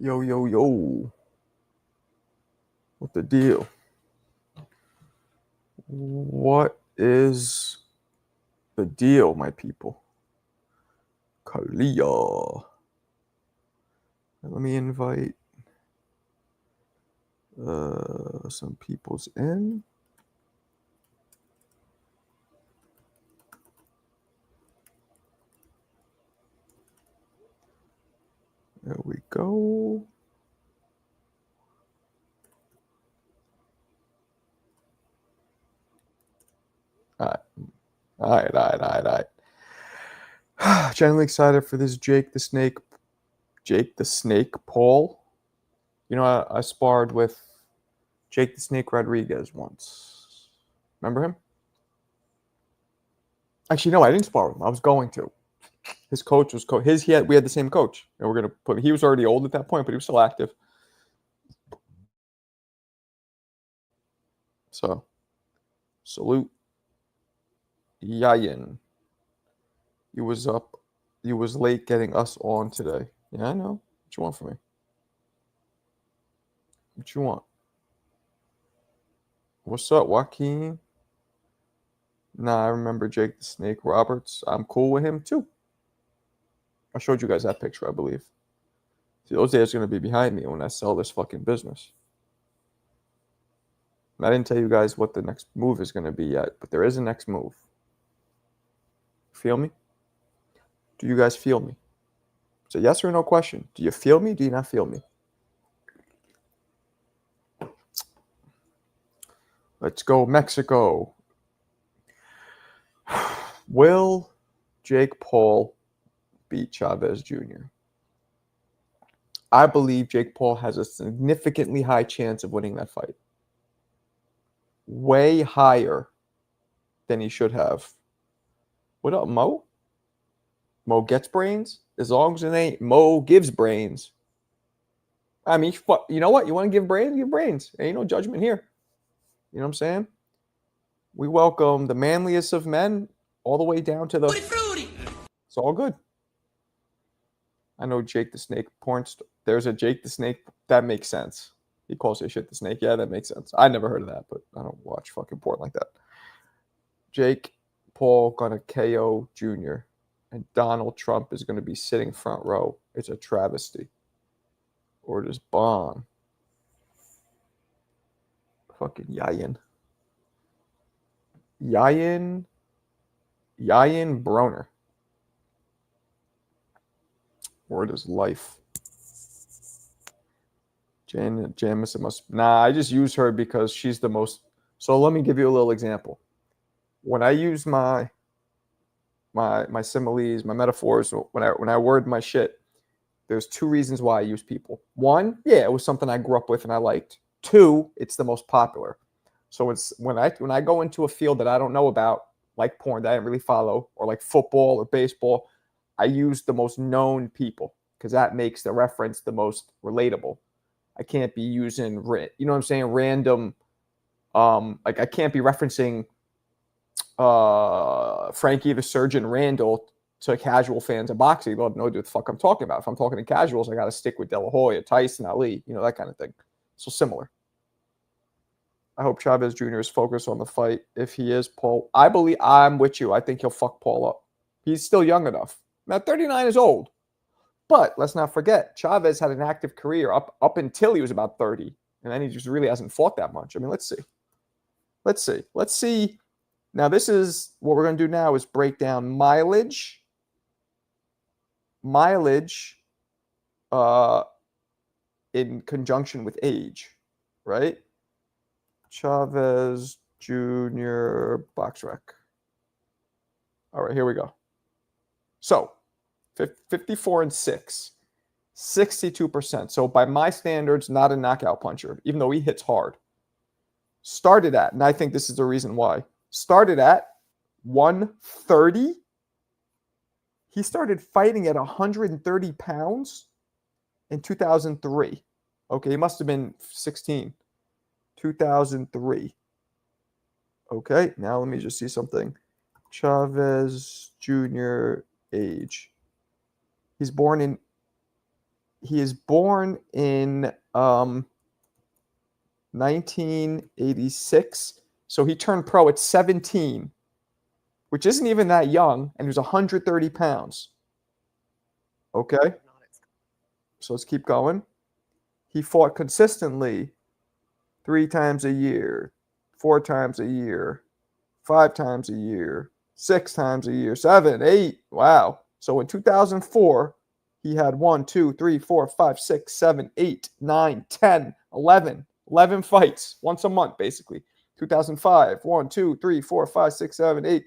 Yo, yo, yo. What the deal? What is the deal, my people? Kalia. Let me invite some peoples in. There we go. All right. Generally excited for this Jake the Snake Paul. You know, I sparred with Jake the Snake Rodriguez once. Remember him? Actually, no, I didn't spar with him. I was going to. His coach was we had the same coach, and we're gonna put. He was already old at that point, but he was still active. So, salute, Yayin. You was up. You was late getting us on today. Yeah, I know. What you want from me? What you want? What's up, Joaquin? Nah, I remember Jake the Snake Roberts. I'm cool with him too. I showed you guys that picture, I believe. See, those days are gonna be behind me when I sell this fucking business. And I didn't tell you guys what the next move is gonna be yet, but there is a next move. Feel me? Do you guys feel me? It's a yes or no question. Do you feel me? Do you not feel me? Let's go, Mexico. Will Jake Paul beat Chavez Jr.? I believe Jake Paul has a significantly high chance of winning that fight. Way higher than he should have. What up, Mo? Mo gets brains? As long as it ain't Mo gives brains. I mean, you know what? You want to give brains? Give brains. Ain't no judgment here. You know what I'm saying? We welcome the manliest of men all the way down to the... It's all good. I know Jake the Snake porn There's a Jake the Snake. That makes sense. He calls his shit the Snake. Yeah, that makes sense. I never heard of that, but I don't watch fucking porn like that. Jake Paul gonna KO Jr. and Donald Trump is gonna be sitting front row. It's a travesty. Or just bomb. Fucking Yayin. Yayin Broner. Word is life. Jamison must... Nah, I just use her because she's the most... So let me give you a little example. When I use my similes, my metaphors, when I word my shit, there's two reasons why I use people. One, yeah, it was something I grew up with and I liked. Two, it's the most popular. So it's when I go into a field that I don't know about, like porn that I didn't really follow, or like football or baseball, I use the most known people because that makes the reference the most relatable. I can't be using, you know what I'm saying, random, like I can't be referencing Frankie the Surgeon Randall to casual fans of boxing. They'll know what the fuck I'm talking about. If I'm talking to casuals, I got to stick with De La Hoya, Tyson, Ali, you know, that kind of thing. So similar. I hope Chavez Jr. is focused on the fight. If he is, Paul, I believe I'm with you. I think he'll fuck Paul up. He's still young enough. Now, 39 is old. But let's not forget, Chavez had an active career up until he was about 30. And then he just really hasn't fought that much. I mean, let's see. Now, this is what we're going to do now is break down mileage in conjunction with age, right? Chavez Jr. box rec. All right, here we go. So, 54-6, 62%. So by my standards, not a knockout puncher, even though he hits hard. Started at, and I think this is the reason why, started at 130. He started fighting at 130 pounds in 2003. Okay, he must have been 16. 2003. Okay, now let me just see something. Chavez Jr. age. He's born in He is born in 1986. So he turned pro at 17, which isn't even that young, and he was 130 pounds. Okay? So let's keep going. He fought consistently 3 times a year, 4 times a year, 5 times a year, 6 times a year, 7, 8. Wow. So in 2004, he had 1, 2, 3, 4, 5, 6, 7, 8, 9, 10, 11. 11 fights once a month, basically. 2005, 1, 2, 3, 4, 5, 6, 7, 8,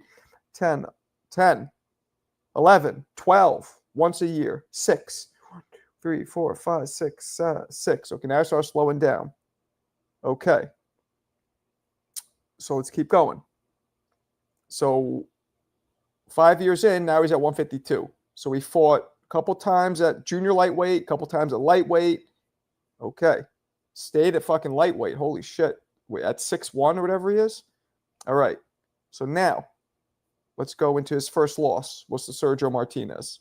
10, 10, 11, 12, once a year, 6, 1, 2, 3, 4, 5, 6, 6. Okay, now I start slowing down. Okay. So let's keep going. So 5 years in, now he's at 152. So he fought a couple times at junior lightweight, a couple times at lightweight. Okay. Stayed at fucking lightweight. Holy shit. Wait, at 6'1" or whatever he is? All right. So now, let's go into his first loss, was to Sergio Martinez.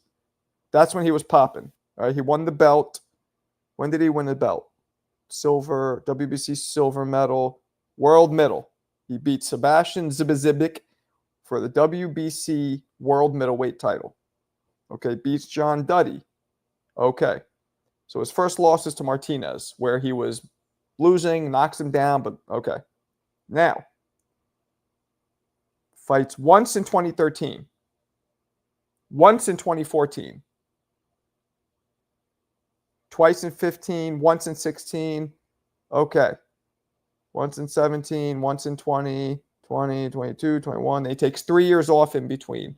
That's when he was popping. All right, he won the belt. When did he win the belt? Silver, WBC silver medal, world medal. He beat Sebastian Zibizibic for the WBC world middleweight title. Okay, beats John Duddy. Okay. So his first loss is to Martinez, where he was losing, knocks him down, but okay. Now, fights once in 2013, once in 2014, twice in 15, once in 16. Okay. Once in 17, once in 20, 20, 22, 21. He takes 3 years off in between.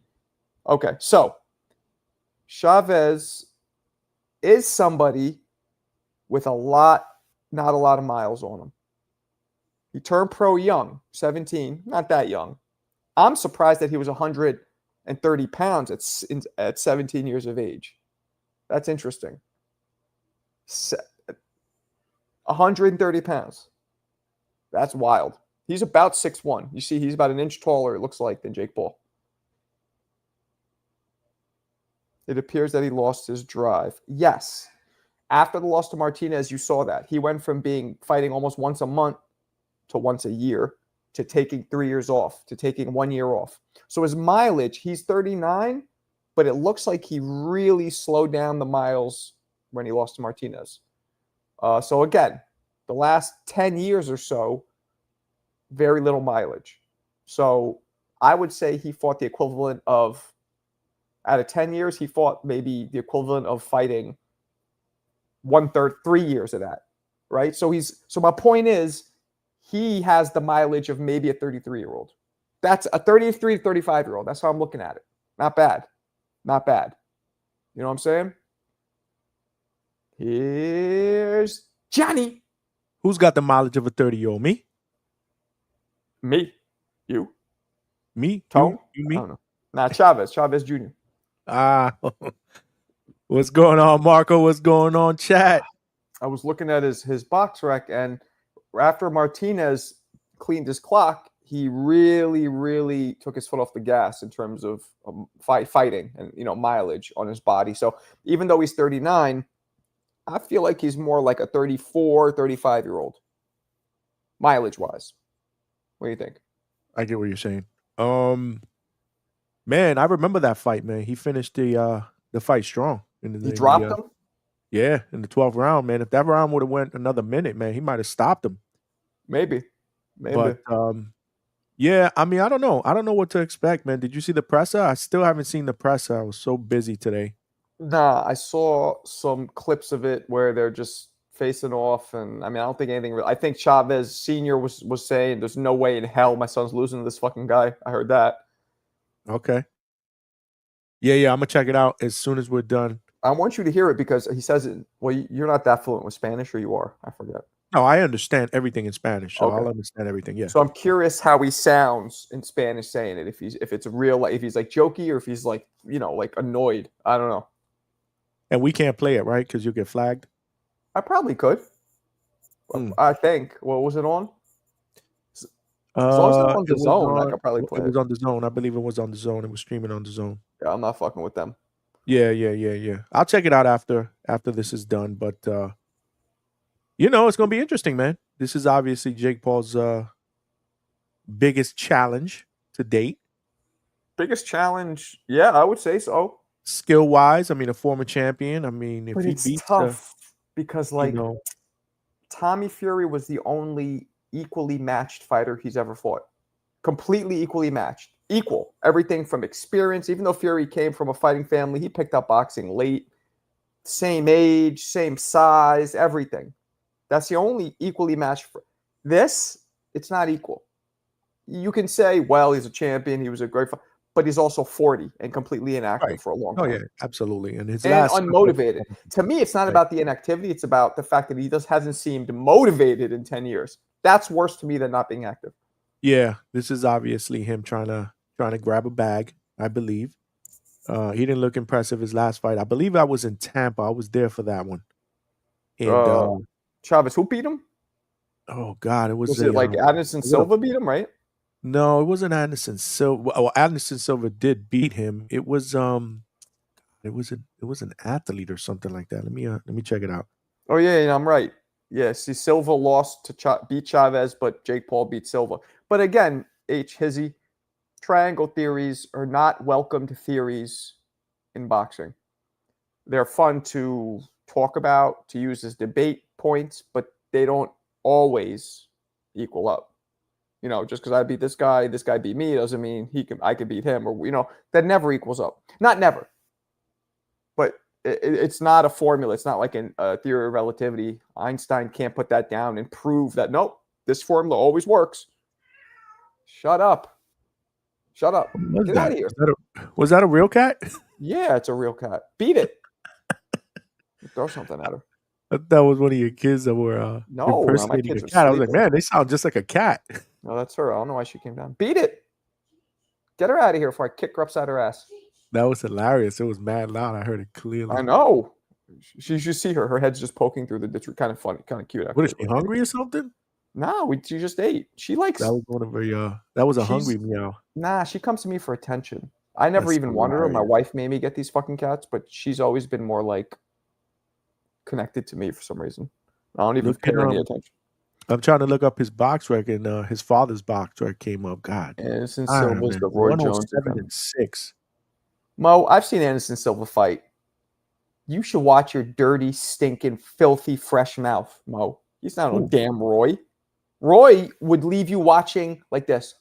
Okay, so Chavez is somebody with not a lot of miles on him. He turned pro young, 17, not that young. I'm surprised that he was 130 pounds at 17 years of age. That's interesting. 130 pounds. That's wild. He's about 6'1". You see, he's about an inch taller, it looks like, than Jake Paul. It appears that he lost his drive. Yes. After the loss to Martinez, you saw that. He went from fighting almost once a month to once a year to taking 3 years off, to taking 1 year off. So his mileage, he's 39, but it looks like he really slowed down the miles when he lost to Martinez. So again, the last 10 years or so, very little mileage. So I would say he fought the equivalent of, out of 10 years, he fought maybe the equivalent of fighting 1/3, 3 years of that, right? So my point is, he has the mileage of maybe a 33-year-old. That's a 33 to 35-year-old. That's how I'm looking at it. Not bad. Not bad. You know what I'm saying? Here's Johnny. Who's got the mileage of a 30-year-old? Me? Me. You. Me? Tone? You me? I don't know. Nah, Chavez Jr. What's going on, Marco? What's going on, chat? I was looking at his box rec, and after Martinez cleaned his clock, he really, really took his foot off the gas in terms of fighting and mileage on his body. So even though he's 39, I feel like he's more like a 34, 35-year-old, mileage-wise. What do you think? I get what you're saying. Man, I remember that fight, man. He finished the fight strong. He dropped him? Yeah, in the 12th round, man. If that round would have went another minute, man, he might have stopped him. Maybe. But yeah, I mean, I don't know. I don't know what to expect, man. Did you see the presser? I still haven't seen the presser. I was so busy today. Nah, I saw some clips of it where they're just facing off, and I mean, I don't think anything. I think Chavez Sr. was saying, "There's no way in hell my son's losing to this fucking guy." I heard that. Okay. Yeah, I'm gonna check it out as soon as we're done. I want you to hear it because he says it. Well, you're not that fluent with Spanish, or you are? I forget. No, I understand everything in Spanish, so I'll understand everything. Yeah. So I'm curious how he sounds in Spanish saying it. If it's real, if he's like jokey, or if he's like like annoyed. I don't know. And we can't play it, right? Because you'll get flagged. I probably could. I think. What was it on? As long as it's on the zone, I could probably play it. It was on the zone. I believe it was on the zone. It was streaming on the zone. Yeah, I'm not fucking with them. Yeah. I'll check it out after this is done. But it's gonna be interesting, man. This is obviously Jake Paul's biggest challenge to date. Biggest challenge? Yeah, I would say so. Skill wise, I mean, a former champion. I mean, if But he it's beats the, tough because, you like, know, Tommy Fury was the only equally matched fighter he's ever fought. Completely equally matched. Equal. Everything from experience. Even though Fury came from a fighting family, he picked up boxing late. Same age, same size, everything. That's the only equally matched. This, it's not equal. You can say, well, he's a champion. He was a great fighter. But he's also 40 and completely inactive right? for a long Oh yeah, time. absolutely. And his And last couple of unmotivated. To me, it's not right. about the inactivity. It's about the fact that he just hasn't seemed motivated in 10 years. That's worse to me than not being active. Yeah, this is obviously him trying to grab a bag. I believe. He didn't look impressive his last fight. I believe I was in Tampa. I was there for that one. And Uh, Chavez, who beat him? oh god, it was Was it a like Anderson what a Silva beat him, right? no, it wasn't Anderson Silva. Well, Anderson Silva did beat him. It was an athlete or something like that. Let me check it out. Oh, yeah, I'm right. Yeah, see, Silva lost to beat Chavez, but Jake Paul beat Silva. But again, Hizzy, triangle theories are not welcomed theories in boxing. They're fun to talk about, to use as debate points, but they don't always equal up. Just because I beat this guy beat me, doesn't mean I could beat him, or that never equals up. Not never, but it's not a formula. It's not like a theory of relativity. Einstein can't put that down and prove that nope, this formula always works. Shut up. Shut up. What was Get out that? of here. Was that a real cat? Yeah, it's a real cat. Beat it. Throw something at her. That was one of your kids that were No, my impersonating a kids are cat. I was like, sleeping. man, they sound just like a cat. No, that's her. I don't know why she came down. Beat it. Get her out of here before I kick her upside her ass. That was hilarious. It was mad loud. I heard it I clearly. know. You should see her. Her head's just poking through the ditch. Kind of funny, kind of cute What is actually. she hungry or something? No, she just ate. She likes. That was one of her. That was a She's hungry meow. She comes to me for attention. I never That's even wanted her. My hilarious. wife made me get these fucking cats, but she's always been more like connected to me for some reason. I don't even Look at pay her any attention. I'm trying to look up his box record, and his father's box record came up. God, Anderson iron Silva's man, the Roy Jones of 107 them. and 6. Mo, I've seen Anderson Silva fight. You should watch your dirty, stinking, filthy, fresh mouth, Mo. He's not no Ooh. damn Roy. Roy would leave you watching like this.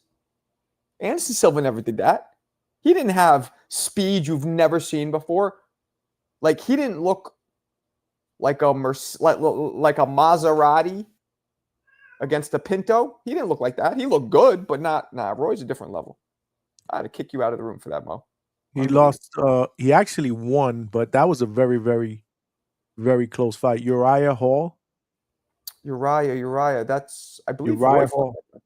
Anderson Silva never did that. He didn't have speed you've never seen before. Like he didn't look like a like a Maserati against a Pinto. He didn't look like that. He looked good, but not. Nah, Roy's a different level. I had to kick you out of the room for that, Mo. He lost. He actually won, but that was a very, very, very close fight. Uriah Hall. Uriah. That's I believe Uriah Roy Hall. fought.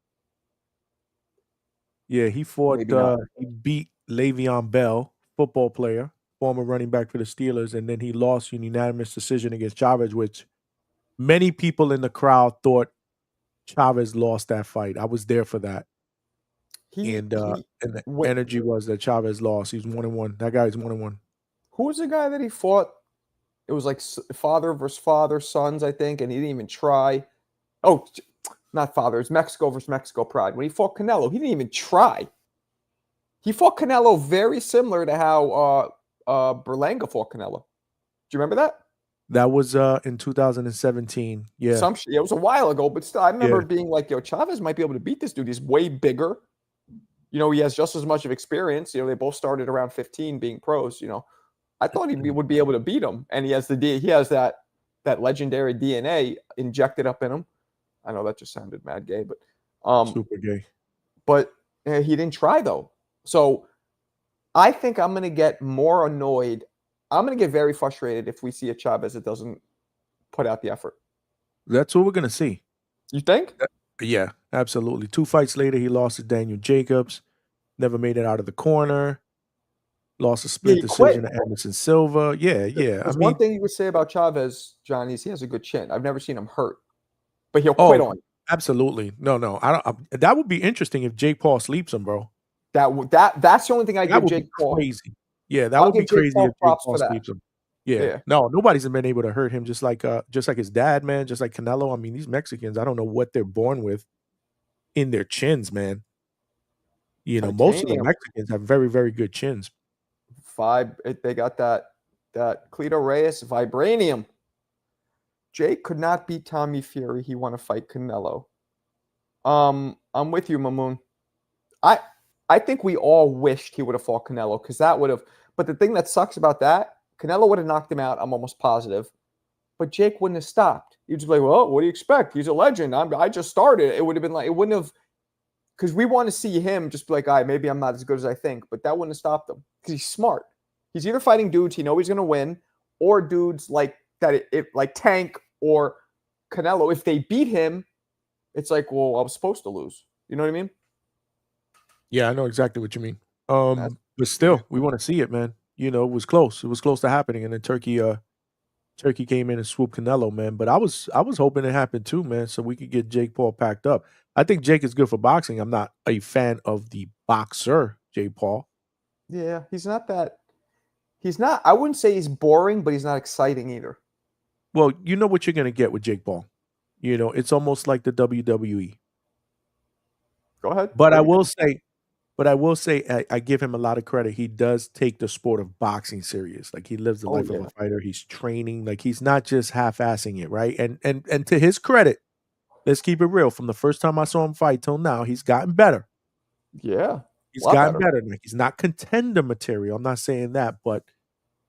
Yeah, he fought. Maybe not. He beat Le'Veon Bell, football player, former running back for the Steelers, and then he lost in unanimous decision against Chavez, which many people in the crowd thought Chavez lost that fight. I was there for that. And the energy was that Chavez lost. He's 1-1. That guy's 1-1. Who was the guy that he fought? It was like father versus father, sons, I think, and he didn't even try. Oh, not father. It's Mexico versus Mexico Pride. When he fought Canelo, he didn't even try. He fought Canelo very similar to how Berlanga fought Canelo. Do you remember that? That was in 2017. Yeah. It was a while ago, but still, I remember being like, yo, Chavez might be able to beat this dude. He's way bigger. He has just as much of experience. They both started around 15 being pros. I thought he would be able to beat him. And he has that legendary DNA injected up in him. I know that just sounded mad gay, but super gay. But he didn't try though. So I think I'm going to get more annoyed. I'm going to get very frustrated if we see a Chavez that doesn't put out the effort. That's what we're going to see. You think? Yeah, absolutely. 2 fights later, he lost to Daniel Jacobs. Never made it out of the corner. Lost a split decision to Anderson Silva. Yeah. There's one thing you would say about Chavez, Johnny, is he has a good chin. I've never seen him hurt, but he'll quit on you. Absolutely. No. That would be interesting if Jake Paul sleeps him, bro. That's the only thing I give Jake Paul. Crazy. Yeah, that I'll would be give Jake crazy if Paul Jake props Paul for that. sweeps him. Yeah. Yeah, No, nobody's been able to hurt him just like his dad, man, just like Canelo. I mean, these Mexicans, I don't know what they're born with in their chins, man. Most of the titanium Mexicans have very, very good chins. they got that Cleto Reyes vibranium. Jake could not beat Tommy Fury. He want to fight Canelo. I'm with you, Mamoon. I I think we all wished he would have fought Canelo because that would have. But the thing that sucks about that, Canelo would have knocked him out. I'm almost positive. But Jake wouldn't have stopped. You'd just be like, well, what do you expect? He's a legend. I just started. It would have been like, it wouldn't have, because we want to see him just be like, all right, maybe I'm not as good as I think. But that wouldn't have stopped him because he's smart. He's either fighting dudes he knows he's going to win or dudes like that, like Tank or Canelo. If they beat him, it's like, well, I was supposed to lose. You know what I mean? Yeah, I know exactly what you mean. That's, But yeah. still, we wanna see it, man. It was close. It was close to happening, and then Turkey came in and swooped Canelo, man. But I was hoping it happened too, man, so we could get Jake Paul packed up. I think Jake is good for boxing. I'm not a fan of the boxer, Jake Paul. Yeah, he's not that. He's not. I wouldn't say he's boring, but he's not exciting either. Well, you know what you're gonna get with Jake Paul. It's almost like the WWE. Go ahead. But What I do you will think? say But I will say I give him a lot of credit. He does take the sport of boxing serious. Like, he lives the Oh life of a yeah, fighter. He's training. Like, he's not just half-assing it, right? And to his credit, let's keep it real. From the first time I saw him fight till now, he's gotten better. yeah, a He's lot gotten better. better. Like, he's not contender material. I'm not saying that, but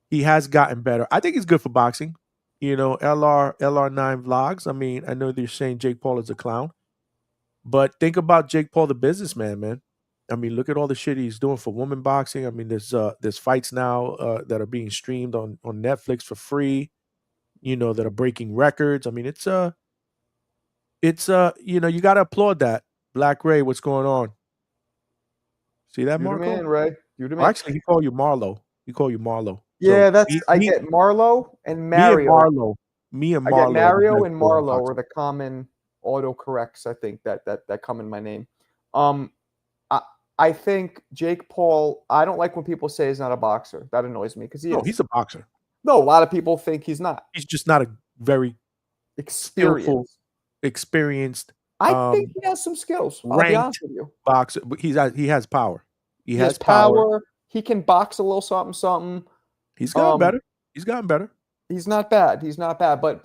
he has gotten better. I think he's good for boxing. LR9 vlogs. I mean, I know they're saying Jake Paul is a clown. But think about Jake Paul, the businessman, man. I mean, look at all the shit he's doing for women boxing. I mean, there's fights now that are being streamed on Netflix for free. That are breaking records. I mean, you got to applaud that. Black Ray, what's going on? See that, You the Marco? man, Ray. You the Or man. actually, he called you Marlo. He called you Marlo. So Yeah, that's me, I me, get Marlo and me and Mario. Marlo, me and I get Marlo are the Mario best and women Marlo are boxers. the common autocorrects. I think that come in my name. Um, I I think Jake Paul. I don't like when people say he's not a boxer. That annoys me because he No, is. he's a boxer. No, a lot of people think he's not He's just not a very skillful, experienced. experienced, I think um, he has some skills. I'll be honest ranked with you. boxer. But he has power. He He has has power. power. He can box a little something, something. He's gotten Um, better. He's gotten better. he's not bad. He's not bad. But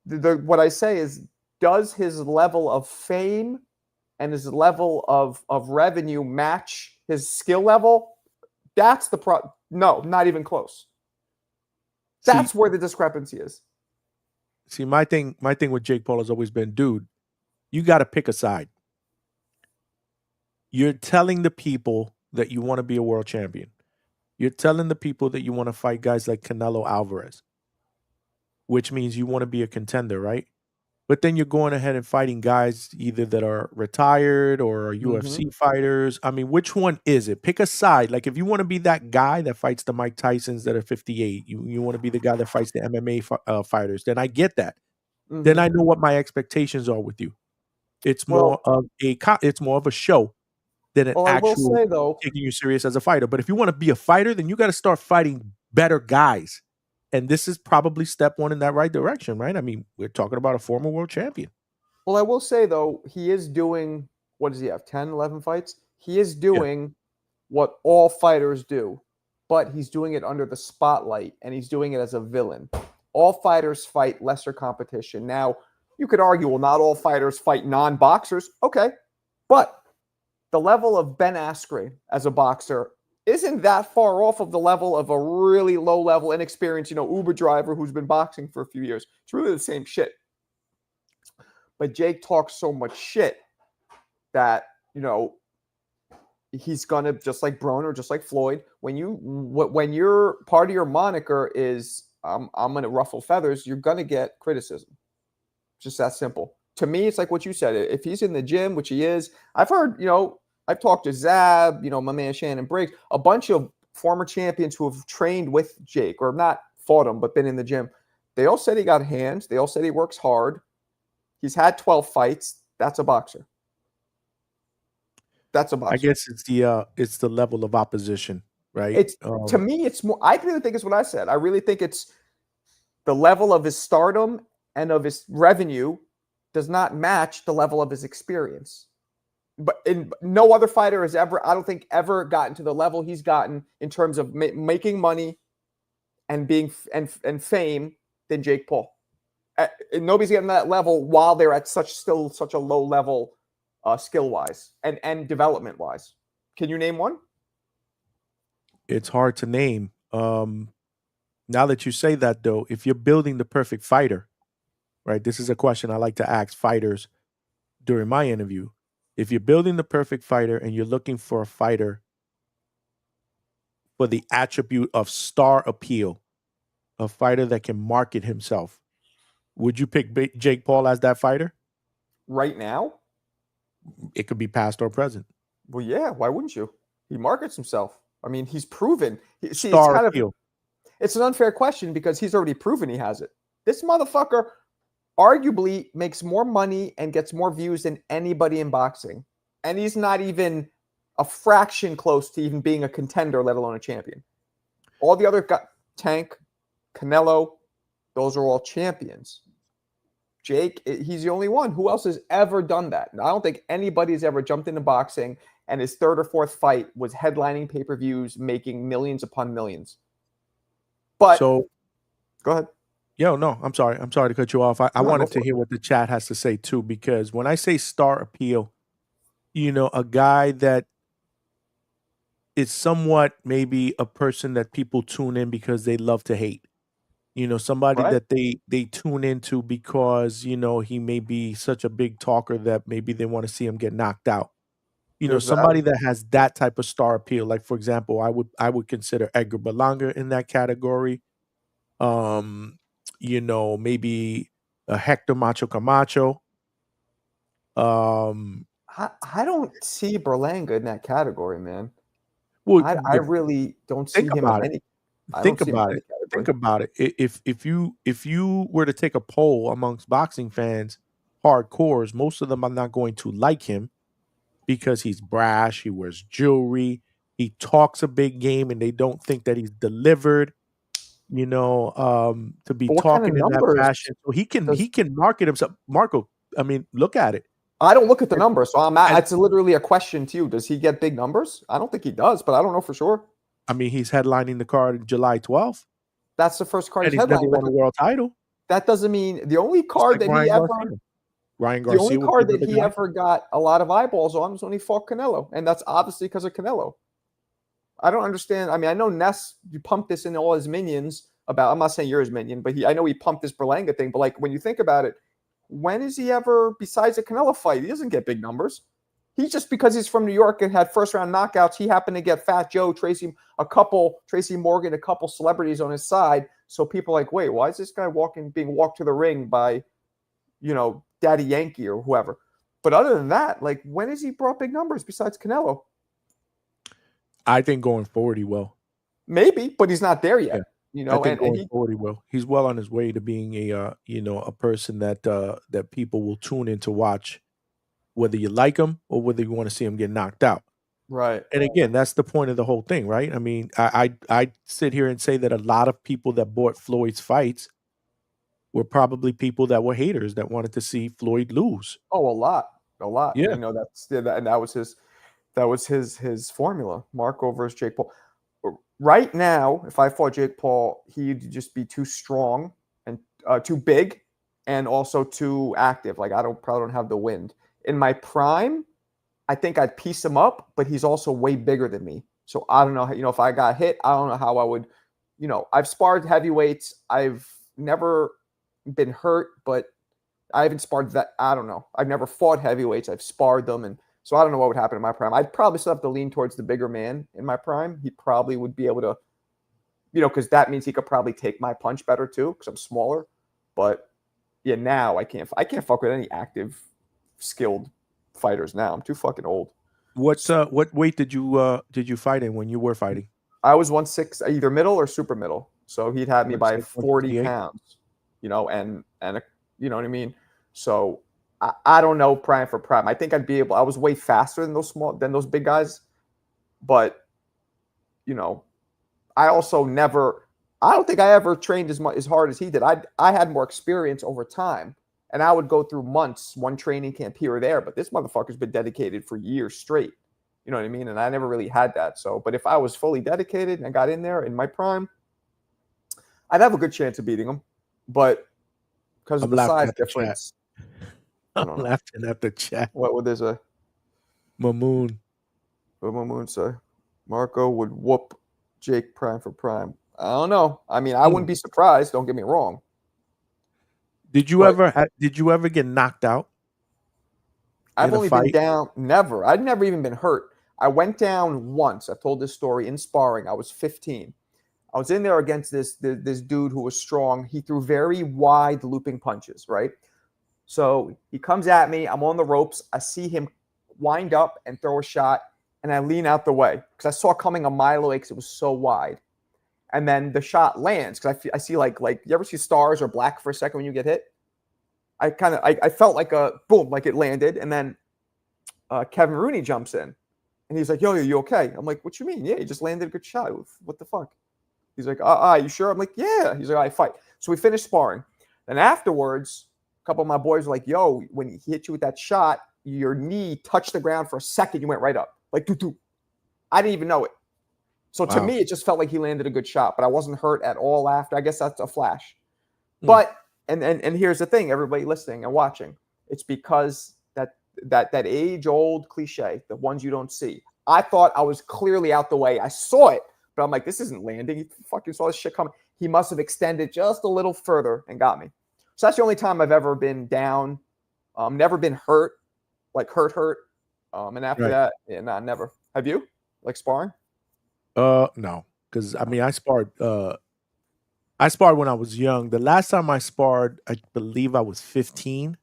the what I say is, does his level of fame and his level of revenue match his skill level? That's the pro. No, not even close. See, That's where the discrepancy is. my thing with Jake Paul has always been, dude, you got to pick a side. You're telling the people that you want to be a world champion. You're telling the people that you want to fight guys like Canelo Alvarez, which means you want to be a contender, right? But then you're going ahead and fighting guys either that are retired or are Mm-hmm. UFC fighters. I mean, which one is it? Pick a side. Like, if you want to be that guy that fights the Mike Tysons that are 58, you want to be the guy that fights the MMA fighters, then I get that. Then Mm-hmm. I know what my expectations are with you. It's more Well, of it's more of a show than an well, I will actual say though, taking you serious as a fighter. But if you want to be a fighter, then you got to start fighting better guys. And this is probably step one in that right direction, right? I mean, we're talking about a former world champion. well, I will say though, he is doing, what does he have? 10, 11 fights? He is Yeah. doing what all fighters do, but he's doing it under the spotlight and he's doing it as a villain. All fighters fight lesser competition. Now, you could argue, well, not all fighters fight non-boxers. Okay. But the level of Ben Askren as a boxer isn't that far off of the level of a really low level, inexperienced, Uber driver who's been boxing for a few years. It's really the same shit. But Jake talks so much shit that, he's gonna, just like Broner, just like Floyd. When your part of your moniker is I'm gonna ruffle feathers, you're gonna get criticism. Just that simple. To me, it's like what you said. If he's in the gym, which he is, I've heard, I've talked to Zab, my man Shannon Briggs, a bunch of former champions who have trained with Jake or not fought him, but been in the gym. They all said he got hands. They all said he works hard. He's had 12 fights. That's a boxer. That's a I boxer. guess it's the level of opposition. right? It's to me, it's more. I really think it's what I said. I really think it's the level of his stardom and of his revenue does not match the level of his experience. But no other fighter has ever, I don't think, ever gotten to the level he's gotten in terms of making money and being and fame than Jake Paul. Nobody's getting that level while they're at still such a low level, skill wise and development wise. Can you name one? It's hard to name. Now that you say that, though, if you're building the perfect fighter, right? This is a question I like to ask fighters during my interview. If you're building the perfect fighter and you're looking for a fighter for the attribute of star appeal, a fighter that can market himself, would you pick Jake Paul as that fighter? Right now? It could be past or present. Well, yeah. Why wouldn't you? He markets himself. I mean, he's proven. See, Star appeal. It's an unfair question because he's already proven he has it. This motherfucker arguably makes more money and gets more views than anybody in boxing. And he's not even a fraction close to even being a contender, let alone a champion. All the other Tank, Canelo, those are all champions. Jake, he's the only one. Who else has ever done that? I don't think anybody's ever jumped into boxing and his third or fourth fight was headlining pay-per-views, making millions upon millions. But so, go ahead. No, I'm sorry. I'm sorry to cut you off. I wanted to hear what the chat has to say too, because when I say star appeal, a guy that is somewhat maybe a person that people tune in because they love to hate. Somebody Right. that they tune into because, he may be such a big talker that maybe they want to see him get knocked out. Somebody that has that type of star appeal. Like, for example, I would consider Edgar Berlanga in that category. Maybe a Hector Macho Camacho. I don't see Berlanga in that category, man. Well, I really don't see think him about in it. any. I don't Think see him in about any it. category. Think about it. If you were to take a poll amongst boxing fans, hardcores, most of them are not going to like him because he's brash, he wears jewelry, he talks a big game, and they don't think that he's delivered. To be But what kind of talking in that numbers fashion, so he does? can market himself. Marco, I mean, look at it. I don't look at the And, numbers, so and it's literally a question to you. Does he get big numbers? I don't think he does, but I don't know for sure. I mean, he's headlining the card July 12th, That's the first card and he's he's never headlining, but won a world title. that doesn't mean the only Just card like that he Ryan ever. Garcia. Ryan The only Garcia would be card that another he guy. ever got a lot of eyeballs on was when he fought Canelo, and that's obviously because of Canelo. I don't understand. I mean, I know Ness, you pumped this in all his minions about. I'm not saying you're his minion, but I know he pumped this Berlanga thing. But like when you think about it, when is he ever, besides a Canelo fight, he doesn't get big numbers. He's just because he's from New York and had first round knockouts. He happened to get Fat Joe, Tracy Morgan, a couple celebrities on his side. So people are like, wait, why is this guy being walked to the ring by, Daddy Yankee or whoever? But other than that, like, when has he brought big numbers besides Canelo? I think going forward he will. Maybe, but he's not there yet. I think going forward he will. He's well on his way to being a person that that people will tune in to watch, whether you like him or whether you want to see him get knocked out. Right. And again, that's the point of the whole thing, right? I mean, I sit here and say that a lot of people that bought Floyd's fights were probably people that were haters that wanted to see Floyd lose. Oh, a lot. Yeah. And that was his formula. Marco versus Jake Paul. Right now, if I fought Jake Paul, he'd just be too strong and too big, and also too active. Like probably don't have the wind. In my prime, I think I'd piece him up, but he's also way bigger than me. So I don't know. If I got hit, I don't know how I would. I've sparred heavyweights. I've never been hurt, but I haven't sparred that. I don't know. I've never fought heavyweights. I've sparred them, and so I don't know what would happen in my prime. I'd probably still have to lean towards the bigger man in my prime. He probably would be able to, because that means he could probably take my punch better too, because I'm smaller. But yeah, now I can't fuck with any active, skilled fighters now. I'm too fucking old. What weight did you fight in when you were fighting? I was 160, either middle or super middle. So he'd had me by 40 pounds, and you know what I mean? So I don't know prime for prime. I think I'd be able. I was way faster than those big guys, but you know, I also never. I don't think I ever trained as hard as he did. I had more experience over time, and I would go through months, one training camp here or there. But this motherfucker's been dedicated for years straight. You know what I mean? And I never really had that. So, but if I was fully dedicated and I got in there in my prime, I'd have a good chance of beating him. But because of I'm the laughing size at the chat. difference, I I'm don't know. laughing at the chat. What would there's a Mamoon. what would Moon say? Marco would whoop Jake prime for prime. I don't know. I mean, I wouldn't be surprised. Don't get me wrong. Did you But ever get knocked out? I've In a only been fight? down. Never. I'd never even been hurt. I went down once. I've told this story in sparring. I was 15. I was in there against this dude who was strong. He threw very wide looping punches, right? So he comes at me. I'm on the ropes. I see him wind up and throw a shot, and I lean out the way because I saw it coming a mile away because it was so wide. And then the shot lands because I see like you ever see stars or black for a second when you get hit? I felt like a boom, like it landed, and then Kevin Rooney jumps in, and he's like, "Yo, you okay?" I'm like, "What you mean? Yeah, you just landed a good shot. What the fuck?" He's like, you sure?" I'm like, "Yeah." He's like, "I fight." So we finished sparring. Then afterwards, a couple of my boys were like, "Yo, when he hit you with that shot, your knee touched the ground for a second. You went right up, like doo doo." I didn't even know it. So to me, it just felt like he landed a good shot, but I wasn't hurt at all after. I guess that's a flash. But and here's the thing, everybody listening and watching, it's because that age old cliche, the ones you don't see. I thought I was clearly out the way. I saw it, but I'm like, this isn't landing. He fucking saw this shit coming. He must have extended just a little further and got me. So that's the only time I've ever been down. Never been hurt, like hurt. And after that, yeah, nah, never. Have you? Like sparring? No, because I mean, I sparred. I sparred when I was young. The last time I sparred, I believe I was 15.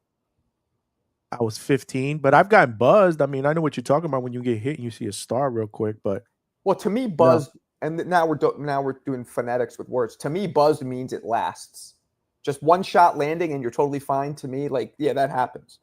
I was 15, but I've gotten buzzed. I mean, I know what you're talking about when you get hit and you see a star real quick. But well, to me, buzzed, and now we're doing phonetics with words. To me, buzzed means it lasts. Just one shot landing and you're totally fine. To me, like yeah, that happens.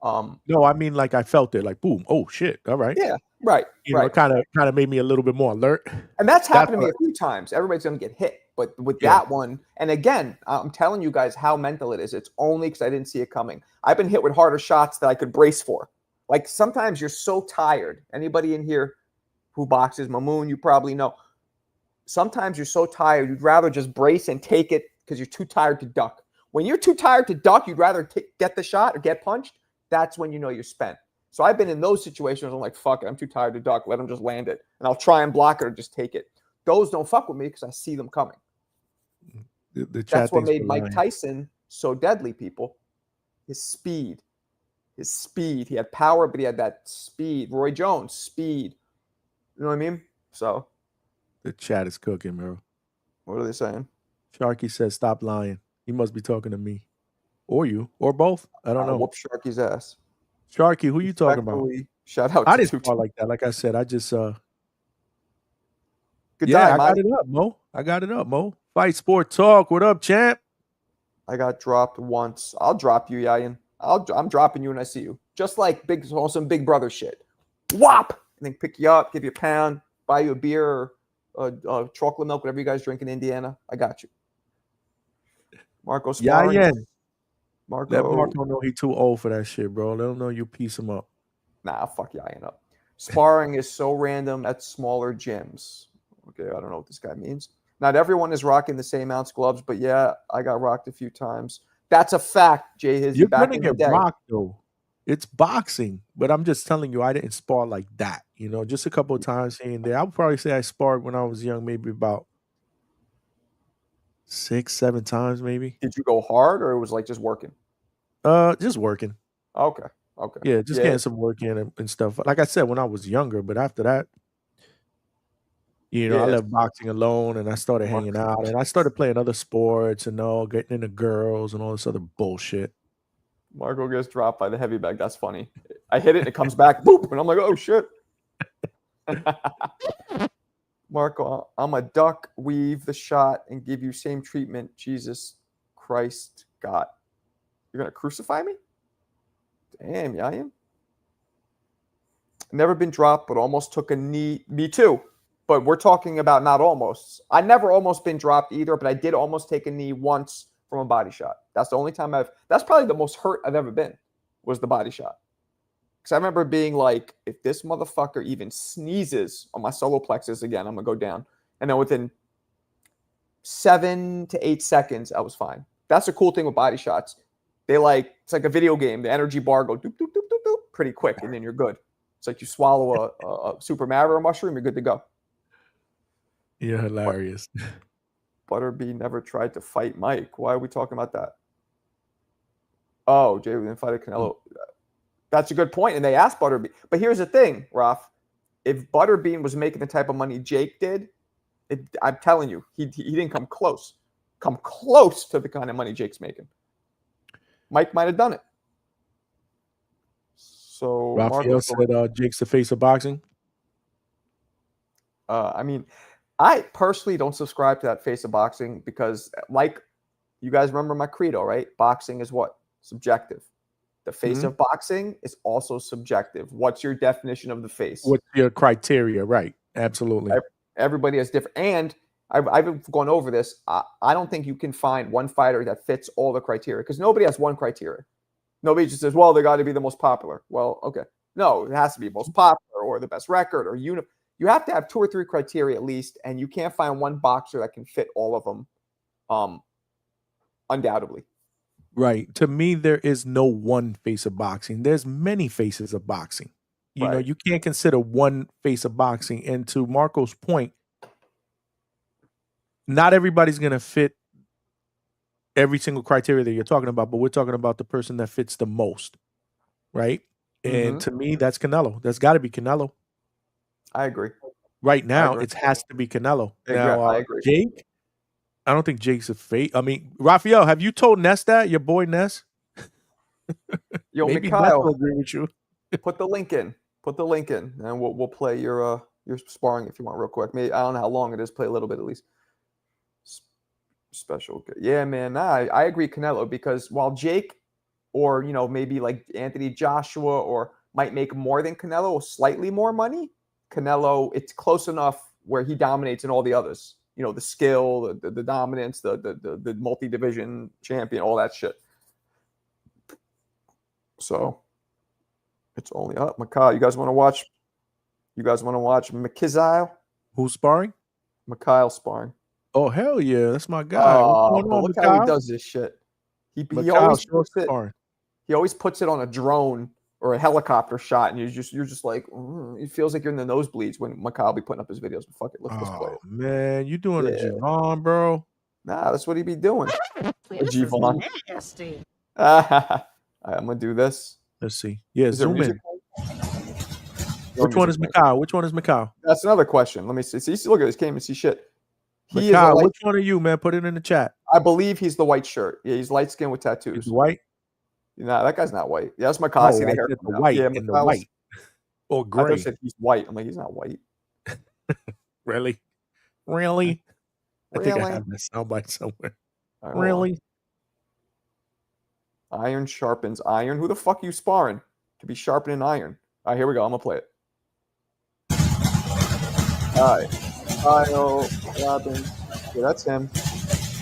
No, I mean like I felt it, like boom, oh shit, all right. Yeah, right. You know, it kind of made me a little bit more alert. And that's happened to me a few times. Everybody's going to get hit. But with that one, and again, I'm telling you guys how mental it is. It's only because I didn't see it coming. I've been hit with harder shots that I could brace for. Like sometimes you're so tired. Anybody in here who boxes, Mamoon, you probably know. Sometimes you're so tired, you'd rather just brace and take it because you're too tired to duck. When you're too tired to duck, you'd rather get the shot or get punched. That's when you know you're spent. So I've been in those situations. I'm like, fuck it. I'm too tired to duck. Let him just land it. And I'll try and block it or just take it. Those don't fuck with me because I see them coming. That's what made Mike Tyson so deadly, people. His speed. He had power, but he had that speed. Roy Jones, speed. You know what I mean? So. The chat is cooking, bro. What are they saying? Sharky says, stop lying. He must be talking to me. Or you. Or both. I don't know. Whoop Sharky's ass. Sharky, who you talking about? Shout out I to didn't spar like that. Like I said, I just Good yeah, time, I got it up, Mo. I got it up, Mo. Fight Sport Talk. What up, champ? I got dropped once. I'll drop you, Yayan. I'm dropping you when I see you. Just like some Big Brother shit. Whop! And then pick you up, give you a pound, buy you a beer or chocolate milk, whatever you guys drink in Indiana. I got you. Marco sparring. Yeah. Marco. Let Marco know he too old for that shit, bro. Let him know you piece him up. Nah, I'll fuck Yayan up. Sparring is so random at smaller gyms. Okay, I don't know what this guy means. Not everyone is rocking the same ounce gloves, but yeah, I got rocked a few times. That's a fact, Jay Hizzy. You're back gonna in get the day. rocked though. It's boxing, but I'm just telling you, I didn't spar like that. You know, just a couple of times here and there. I would probably say I sparred when I was young, maybe about 6, 7 times, maybe. Did you go hard or it was like just working? Just working. Okay. Yeah, just getting some work in and stuff. Like I said, when I was younger, but after that, you know, I left boxing alone and I started hanging out and I started playing other sports and all, getting into girls and all this other bullshit. Marco gets dropped by the heavy bag. That's funny. I hit it and it comes back, boop, and I'm like, oh shit. Marco, I'm a duck, weave the shot, and give you same treatment. Jesus Christ, God. You're going to crucify me? Damn, yeah, I am. Never been dropped, but almost took a knee. Me too. But we're talking about not almost. I never almost been dropped either, but I did almost take a knee once from a body shot. That's the only time that's probably the most hurt I've ever been, was the body shot. Because I remember being like, if this motherfucker even sneezes on my solar plexus again, I'm going to go down. And then within 7 to 8 seconds, I was fine. That's the cool thing with body shots. It's like a video game. The energy bar go doop, doop, doop, doop, doop, pretty quick, and then you're good. It's like you swallow a Super Mario mushroom, you're good to go. You're hilarious. Butterbean never tried to fight Mike. Why are we talking about that? Oh, Jay didn't fight Canelo. That's a good point. And they asked Butterbean. But here's the thing, Raf. If Butterbean was making the type of money Jake did, I'm telling you, he didn't come close. Come close to the kind of money Jake's making. Mike might have done it. So Raphael said Jake's the face of boxing. I mean, I personally don't subscribe to that face of boxing because, like, you guys remember my credo, right? Boxing is what? Subjective. The face of boxing is also subjective. What's your definition of the face? What's your criteria? Right. Absolutely. Everybody has different. And I've gone over this. I don't think you can find one fighter that fits all the criteria because nobody has one criteria. Nobody just says, well, they got to be the most popular. Well, okay. No, it has to be most popular or the best record or you have to have 2 or 3 criteria at least, and you can't find one boxer that can fit all of them, undoubtedly. Right. To me, there is no one face of boxing. There's many faces of boxing. You know, you can't consider one face of boxing. And to Marco's point, not everybody's going to fit every single criteria that you're talking about, but we're talking about the person that fits the most, right? And to me, that's Canelo. That's got to be Canelo. I agree. Right now, it has to be Canelo. I agree. Jake, I don't think Jake's a fake. I mean, Raphael, have you told Ness that? Your boy Ness? Yo, maybe Mikhail, Ness will agree with you. Put the link in, and we'll play your sparring if you want real quick. Maybe I don't know how long it is. Play a little bit at least. Special, yeah, man. I agree, Canelo, because while Jake, or maybe like Anthony Joshua, or might make more than Canelo, slightly more money. Canelo, it's close enough where he dominates in all the others. The skill, the dominance, the multi-division champion, all that shit. So it's only up. Mikhail, you guys want to watch? Mikhail? Who's sparring? Mikhail sparring. Oh, hell yeah. That's my guy. What's going on, look how he does this shit. He always puts it on a drone or a helicopter shot, and you're just like, it feels like you're in the nosebleeds when Mikhail be putting up his videos. But fuck it, let's play it. Man, you doing a Javon, bro? Nah, that's what he be doing. Javon. Nasty. I'm gonna do this. Let's see. Yeah, zoom in. Which one is Mikhail? Which one is Mikhail? That's another question. Let me see. Look at this. Can't even see shit. Mikhail, which one are you, man? Put it in the chat. I believe he's the white shirt. Yeah, he's light skinned with tattoos. He's white? Nah, that guy's not white. Yeah, that's Mikhail. See the hair. The white and the white. Or gray. I said he's white. I'm like, he's not white. Really? I think I have this soundbite somewhere. Right, really? Iron sharpens iron. Who the fuck are you sparring to be sharpening iron? All right, here we go. I'm gonna play it. All right. Kyle Robbins. Yeah, that's him.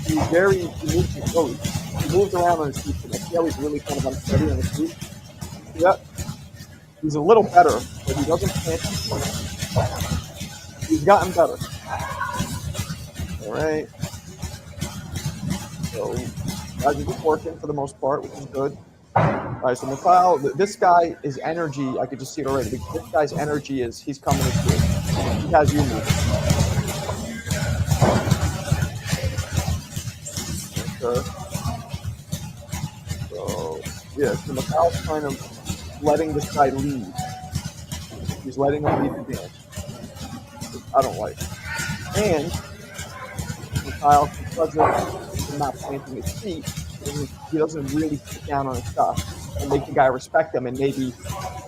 He moves around on his feet. See how he's really kind of unsteady on his feet? Yep. He's a little better, but he doesn't plant. He's gotten better. All right. So guys are just working for the most part, which is good. All right, so Mikhail, this guy, his energy, I could just see it already. This guy's energy is he's coming into it. He has you moving. Okay. So, yeah, so Mikhail's kind of letting this guy lead. He's letting him lead the dance. I don't like it. And Mikhail, because of not planting his feet, he doesn't really sit down on his stuff and make the guy respect him, and maybe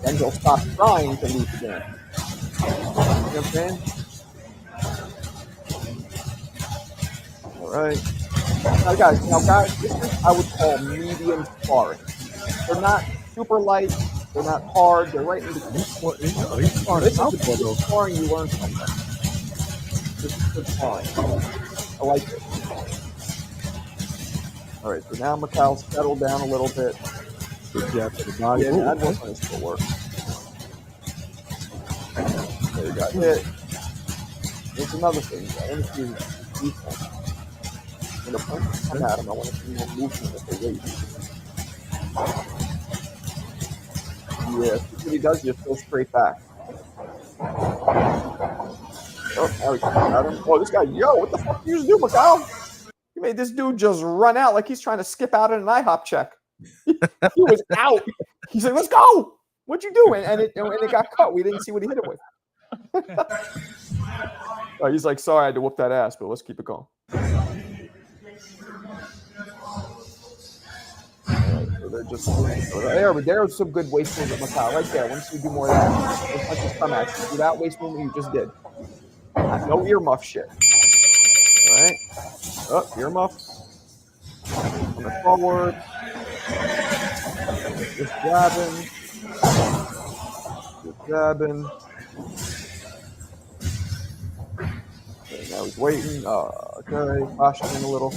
then he'll stop trying to lead the dance. You know what I'm saying? All right. Now, guys, this is I would call medium sparring. They're not super light. They're not hard. They're right in between. This is the sparring you learn from them. This is fine. I like it. All right, so now Mikhail settled down a little bit. Good jab to the body. Yeah, that was going to still work. There you got hit. There's another thing. I want to see defense. When the punches come at him, I want to see more movement with the weight. Yeah, see what he does, you just go straight back. Oh, now he comes at him. Oh, this guy, what the fuck did you just do, Mikhail? You made this dude just run out like he's trying to skip out in an IHOP check. He was out. He's like, let's go. What'd you do? And it got cut. We didn't see what he hit it with. Oh, he's like, sorry, I had to whoop that ass, but let's keep it going. So they're just there's some good waist movement, Mikhail, right there. Once you do more of that, those punches come at you. Do that waist movement you just did. No earmuff shit. All right. Oh, earmuff. Forward. Just jabbing. Just jabbing. Okay, now he's waiting. Okay, posturing a little.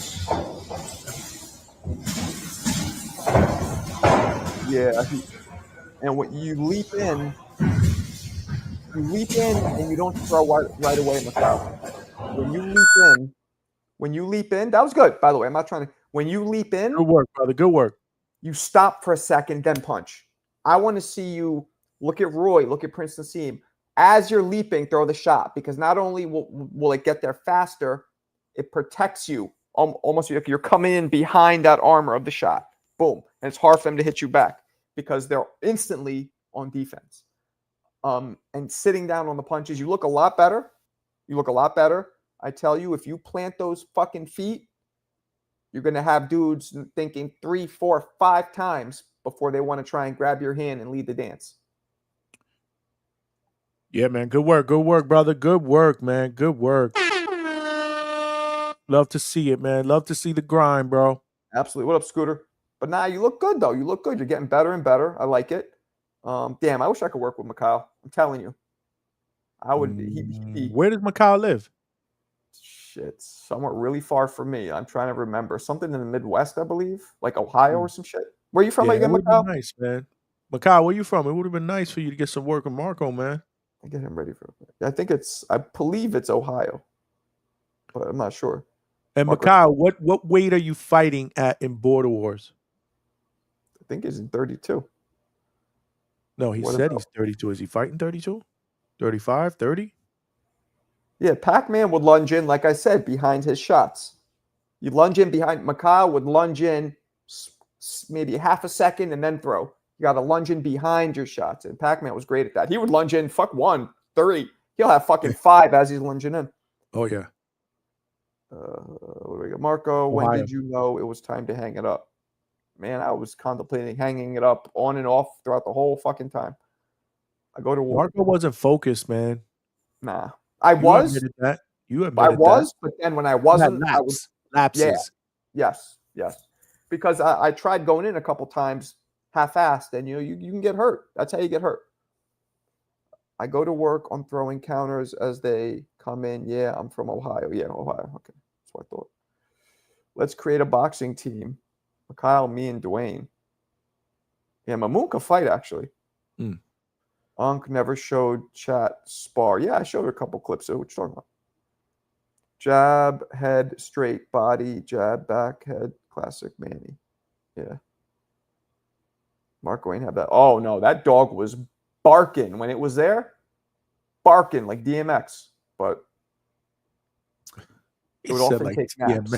Yeah, and when you leap in and you don't throw right away in the foul. When you leap in, that was good, by the way. I'm not trying to. When you leap in, good work, brother. Good work. You stop for a second, then punch. I want to see you look at Roy, look at Prince Nassim. As you're leaping, throw the shot, because not only will it get there faster, it protects you. Almost like you're coming in behind that armor of the shot. Boom. And it's hard for them to hit you back because they're instantly on defense. And sitting down on the punches, you look a lot better. I tell you, if you plant those fucking feet, you're going to have dudes thinking 3, 4, 5 times before they want to try and grab your hand and lead the dance. Yeah, man. Good work. Good work, brother. Good work, man. Good work. Love to see it, man. Love to see the grind, bro. Absolutely. What up, Scooter? But now you look good, though. You look good. You're getting better and better. I like it. Damn, I wish I could work with Mikhail. I'm telling you. I would. Where does Mikhail live? Shit, somewhere really far from me. I'm trying to remember. Something in the Midwest, I believe. Like Ohio or some shit. Where are you from again, Mikhail? Nice, man. Mikhail, where you from? It would have been nice for you to get some work with Marco, man. I get him ready for it. I believe it's Ohio. But I'm not sure. And Mikhail, what weight are you fighting at in Border Wars? I think he's in 32. No, he said he's 32. Is he fighting 32? 35, 30? Yeah, Pac-Man would lunge in, like I said, behind his shots. You lunge in behind. Mikhail would lunge in maybe half a second and then throw. You got to lunge in behind your shots. And Pac-Man was great at that. He would lunge in, 1, 3. He'll have fucking 5 as he's lunging in. Oh, yeah. What do we got? Marco, when did you know it was time to hang it up? Man, I was contemplating hanging it up on and off throughout the whole fucking time. I go to work. Marco wasn't focused, man. Nah. I was. Admitted that. You admitted I was, that. But then when I wasn't, I was lapses. Yeah. Yes. Because I tried going in a couple times half-assed, and you can get hurt. That's how you get hurt. I go to work on throwing counters as they come in. Yeah, I'm from Ohio. Yeah, Ohio. Okay, that's what I thought. Let's create a boxing team. Mikhail, me, and Dwayne. Yeah, Mamoon can fight, actually. Unc never showed chat spar. Yeah, I showed a couple clips of what you're talking about. Jab, head, straight, body, jab, back, head, classic Manny. Yeah. Marco ain't have that. Oh, no, that dog was barking when it was there. Barking like DMX. But it would often take naps.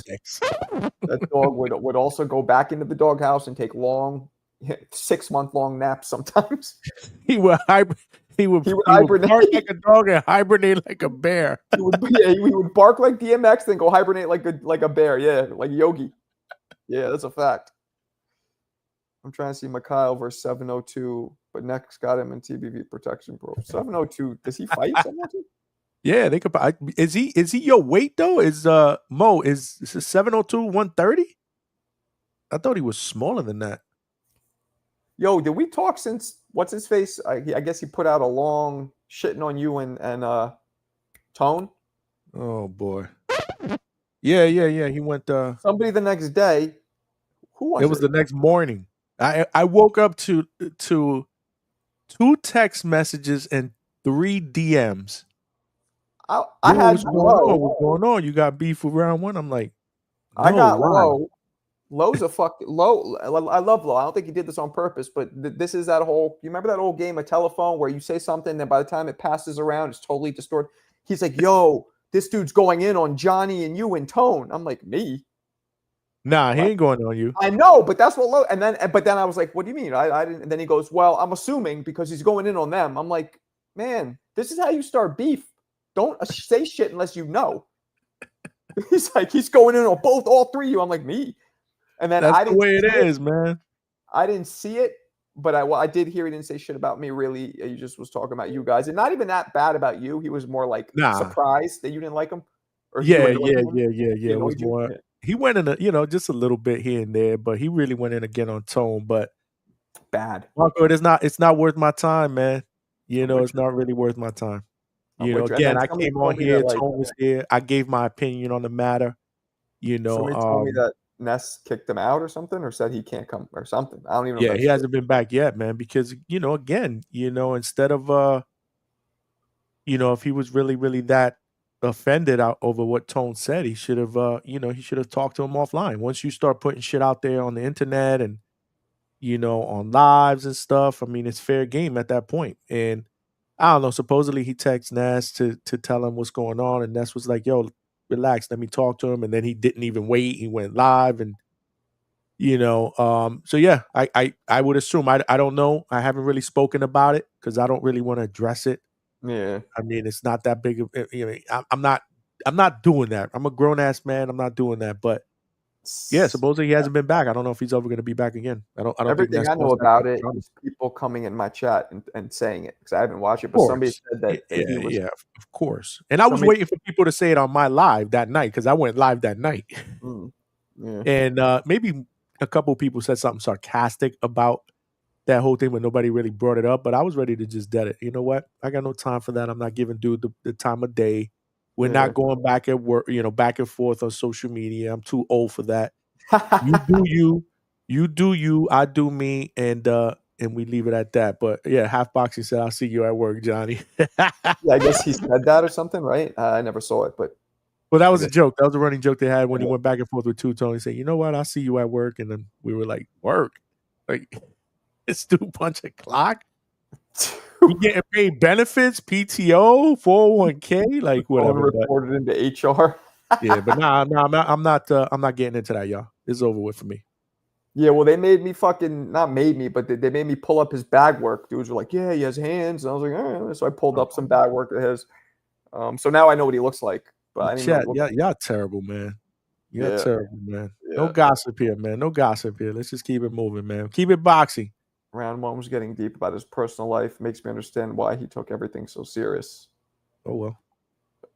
That dog would also go back into the doghouse and take long, 6-month-long naps sometimes. He would hibernate bark like a dog and hibernate like a bear. he would bark like DMX, then go hibernate like a bear. Yeah, like Yogi. Yeah, that's a fact. I'm trying to see Mikhail versus 702, but next got him in TBV protection, bro. 702, does he fight 702? Yeah, they could. Is he your weight though? Is Mo is 702 130? I thought he was smaller than that. Yo, did we talk since what's his face? I guess he put out a long shitting on you and Tone. Oh boy. Yeah. He went. Somebody the next day. Who was It it? was the next morning. I woke up to 2 text messages and 3 DMs. I Yo, had what's going Low. on? What's going on? You got beef with round one? I'm like, I no, got why? Low. Low's a Low. I love Low. I don't think he did this on purpose, but this is that whole. You remember that old game of telephone where you say something and by the time it passes around, it's totally distorted. He's like, "Yo, this dude's going in on Johnny and you in tone." I'm like, "Me? Nah, he What?" ain't going on you. I know, but that's what Low. But then I was like, "What do you mean?" I didn't. And then he goes, "Well, I'm assuming because he's going in on them." I'm like, "Man, this is how you start beef. Don't say shit unless you know." He's like, he's going in on all three of you. I'm like, me. And then That's I the didn't way it see it. is, man. I didn't see it, but I did hear he didn't say shit about me. Really, he just was talking about you guys, and not even that bad about you. He was more like Nah. surprised that you didn't like him, or you Yeah. annoyed him. He It was annoyed you. more. Yeah. He went in just a little bit here and there, but he really went in again on tone. But Bad. Marco, it's not worth my time, man. I'm with It's you. not really worth my time. I'm with you. And Again, then I somebody came on told me that here, like Tone was here. I gave my opinion on the matter. somebody told me that Ness kicked him out or something, or said he can't come or something. I don't even know. Yeah, If he that's hasn't been back yet, man. Because again, instead of if he was really, really that offended over what Tone said, he should have, he should have talked to him offline. Once you start putting shit out there on the internet and on lives and stuff, I mean, it's fair game at that point. And I don't know. Supposedly, he texted Ness to tell him what's going on, and Ness was like, "Yo, relax, let me talk to him." And then he didn't even wait; he went live, and so yeah, I would assume I don't know. I haven't really spoken about it because I don't really want to address it. Yeah. I mean, it's not that big of I'm not doing that. I'm a grown ass man. I'm not doing that. But yeah, supposedly he hasn't been back. I don't know if he's ever going to be back again. I don't think Everything Ness I know wants that about type of it drama. is people coming in my chat and saying it because I haven't watched it. Of But somebody course. said that he was. Yeah, of course. And I was Somebody- waiting for people to say it on my live that night because I went live that night. Yeah. And maybe a couple people said something sarcastic about that whole thing, but nobody really brought it up. But I was ready to just dead it. You know what? I got no time for that. I'm not giving dude the time of day. We're Yeah. not going back at work, back and forth on social media. I'm too old for that. You do you do you, I do me, and we leave it at that. But yeah, Half Boxing said, "I'll see you at work, Johnny." Yeah, I guess he said that or something, right? I never saw it, but Well, that was I a guess- joke. That was a running joke they had when he Yeah. went back and forth with Two Tone. He said, "You know what? I'll see you at work," and then we were like, "Work? Like this dude punch a clock? You getting paid benefits, PTO, 401k, like Phone whatever." But reported into HR. yeah, but I'm not getting into that, y'all. It's over with for me. Yeah, well, they made me fucking not made me, but they made me pull up his bag work. Dudes were like, "Yeah, he has hands," and I was like, "All right." So I pulled up some bag work that has. So now I know what he looks like, but I didn't Chat, know. y'all terrible, man. You're Yeah. terrible, man. No Yeah. gossip here, man. No gossip here. Let's just keep it moving, man. Keep it boxing. Round one was getting deep about his personal life. Makes me understand why he took everything so serious. Oh well.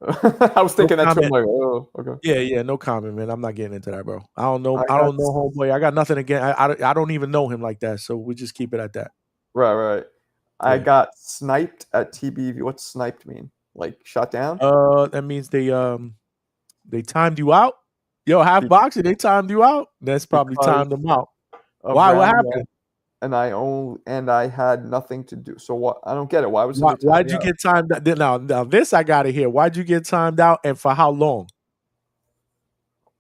I was thinking that too. I'm comment. like, oh, okay. Yeah, no comment, man. I'm not getting into that, bro. I don't know. I I don't got- know, homeboy. I got nothing again. I don't even know him like that. So we just keep it at that. Right. I Yeah. got sniped at TBV. What's sniped mean? Like shot down? That means they timed you out. Yo, Half Boxing, they timed you out. That's probably Because timed them out. of Why? What round happened? one, and I had nothing to do. So what? I don't get it. Why was Why'd you get timed out? Now this I gotta hear. Why'd you get timed out and for how long?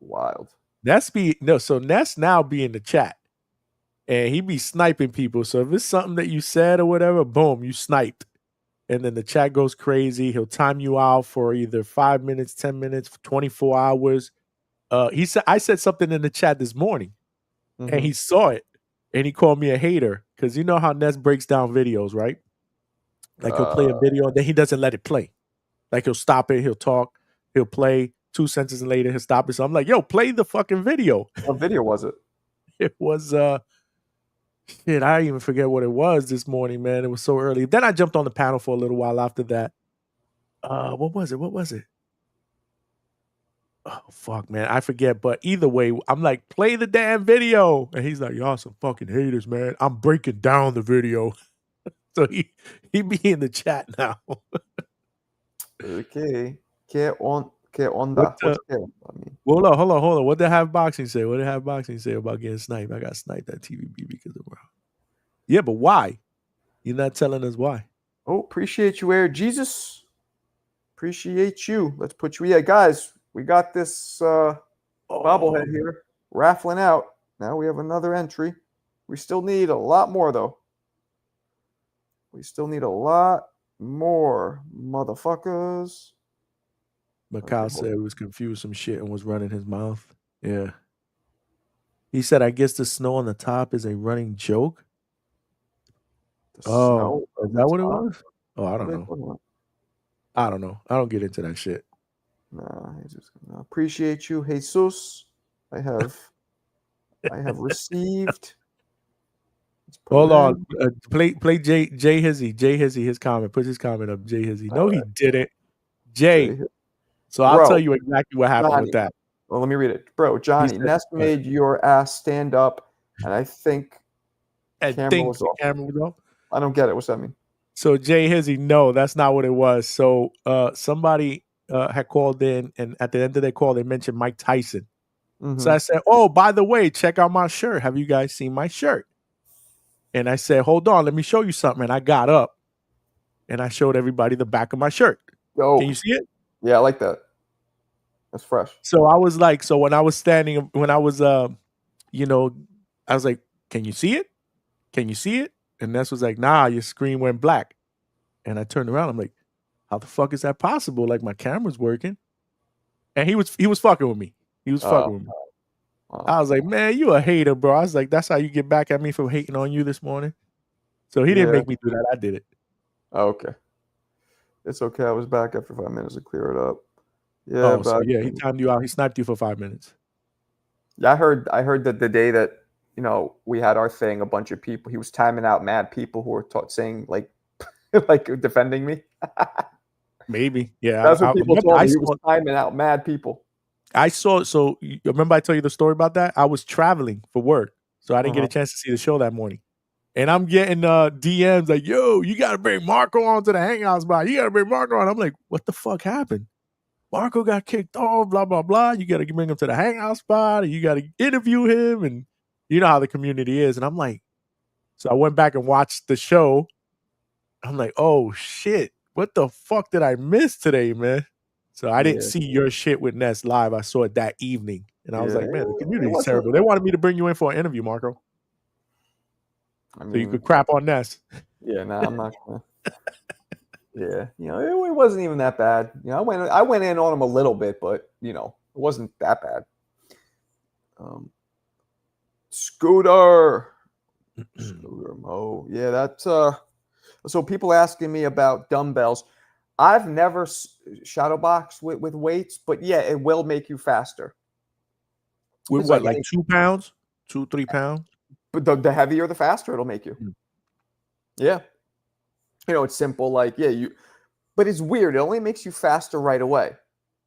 Wild. So Ness now be in the chat. And he be sniping people. So if it's something that you said or whatever, boom, you sniped. And then the chat goes crazy. He'll time you out for either 5 minutes, 10 minutes, 24 hours. I said something in the chat this morning and he saw it and he called me a hater because you know how Ness breaks down videos, right? Like he'll play a video and then he doesn't let it play. Like he'll stop it, he'll talk, he'll play 2 sentences later, he'll stop it. So I'm like, yo, play the fucking video. What video was it? It was shit, I even forget what it was this morning, man. It was so early. Then I jumped on the panel for a little while after that. What was it? Oh, fuck, man. I forget. But either way, I'm like, play the damn video. And he's like, y'all some fucking haters, man. I'm breaking down the video. So he be in the chat now. Okay. Que onda? What, What's que onda? I mean, hold on. What did Have Boxing say? What did Have Boxing say about getting sniped? I got sniped at TVB because of Yeah, but why? You're not telling us why. oh, appreciate you, Air Jesus. Appreciate you. Let's put you. Yeah, guys, we got this bobblehead here raffling out. Now we have another entry. We still need a lot more, though. We still need a lot more, motherfuckers. Macau said he was confused some shit and was running his mouth. Yeah. He said, I guess the snow on the top is a running joke. Snow Is that what it was? Oh, I don't know. I don't know. I don't get into that shit. Nah, appreciate you, Jesus. I have received. Hold on. Play Jay Hizzy. Jay Hizzy, his comment. Put his comment up. Jay Hizzy. No, he didn't. Jay. So I'll tell you exactly what happened with that. Well, let me read it. Bro, Johnny, Ness made your ass stand up, and I think camera was off. I don't get it. What's that mean? So Jay Hizzy, no, that's not what it was. So somebody had called in, and at the end of their call, they mentioned Mike Tyson. Mm-hmm. So I said, oh, by the way, check out my shirt. Have you guys seen my shirt? And I said, hold on, let me show you something. And I got up, and I showed everybody the back of my shirt. Yo. Can you see it? Yeah, I like that. That's fresh. So I was like, when I was standing, when I was, I was like, can you see it? Can you see it? And Ness was like, nah, your screen went black. And I turned around. I'm like, how the fuck is that possible? Like, my camera's working. And he was fucking with me. He was fucking with me. I was like, man, you a hater, bro. I was like, that's how you get back at me for hating on you this morning. So he didn't make me do that. I did it. Oh, okay. It's okay. I was back after 5 minutes to clear it up. Yeah. He timed you out. He sniped you for 5 minutes. Yeah, I heard that the day that, we had our thing, a bunch of people, he was timing out mad people who were saying like defending me. Maybe. Yeah. That's what people told me. He was timing out mad people. I saw, so remember I told you the story about that? I was traveling for work, so I didn't get a chance to see the show that morning. And I'm getting DMs like, yo, you got to bring Marco onto the hangout spot. You got to bring Marco on. I'm like, what the fuck happened? Marco got kicked off, blah, blah, blah. You got to bring him to the hangout spot, and you got to interview him, and you know how the community is. And I'm like, so I went back and watched the show. I'm like, oh, shit. What the fuck did I miss today, man? So I didn't see your shit with Ness live. I saw it that evening. And I was like, man, the community is terrible. They wanted me to bring you in for an interview, Marco. I mean, so you could crap on Ness. Yeah, no, I'm not going to. Yeah, it wasn't even that bad. I went in on him a little bit, but, it wasn't that bad. Scooter Mo. Yeah, that's so people asking me about dumbbells. I've never shadow boxed with weights, but yeah, it will make you faster. With what, like 2 pounds? 2-3 pounds? But the heavier, the faster it'll make you. Yeah. It's simple. Like, but it's weird. It only makes you faster right away.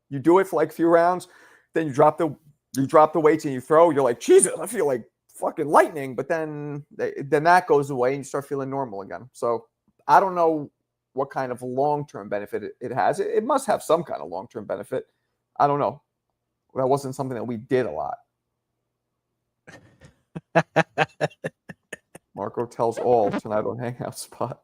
You do it for like a few rounds, then you drop the weights and you throw. You're like, Jesus, I feel like fucking lightning. But then that goes away and you start feeling normal again. So I don't know what kind of long-term benefit it has. It must have some kind of long-term benefit. I don't know. That wasn't something that we did a lot. Marco tells all tonight on Hangout Spot.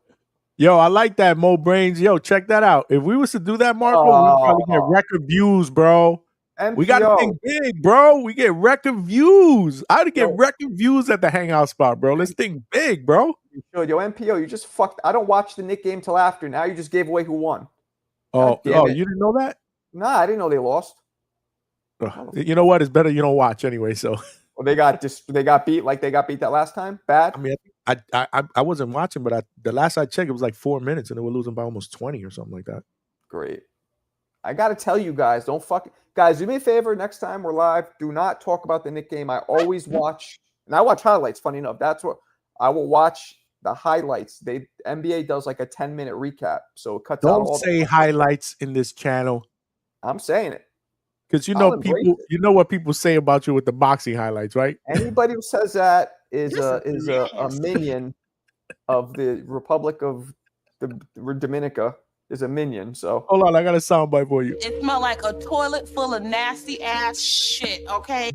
Yo, I like that, Mo Brains. Yo, check that out. If we was to do that, Marco, we'd probably get record views, bro. MPO. We got to think big, bro. We get record views. I'd get record views at the Hangout Spot, bro. Let's think big, bro. You should. Yo, MPO, you just fucked. I don't watch the Knick game till after. Now you just gave away who won. Oh, you didn't know that? Nah, I didn't know they lost. You know what? It's better you don't watch anyway. So well, they got beat like they got beat that last time. Bad. I mean, I wasn't watching, but the last I checked, it was like 4 minutes, and they were losing by almost 20 or something like that. Great. I got to tell you guys, guys, do me a favor. Next time we're live, do not talk about the Knick game. I always watch, and I watch highlights. Funny enough, that's what I will watch. The highlights. NBA does like a 10-minute recap, so it cuts out all. Don't say highlights in this channel. I'm saying it because people. You know what people say about you with the boxing highlights, right? Anybody who says that is a minion of the Republic of the Dominica. is a minion. So Hold on, I got a soundbite for you. It smelled like a toilet full of nasty ass shit, okay?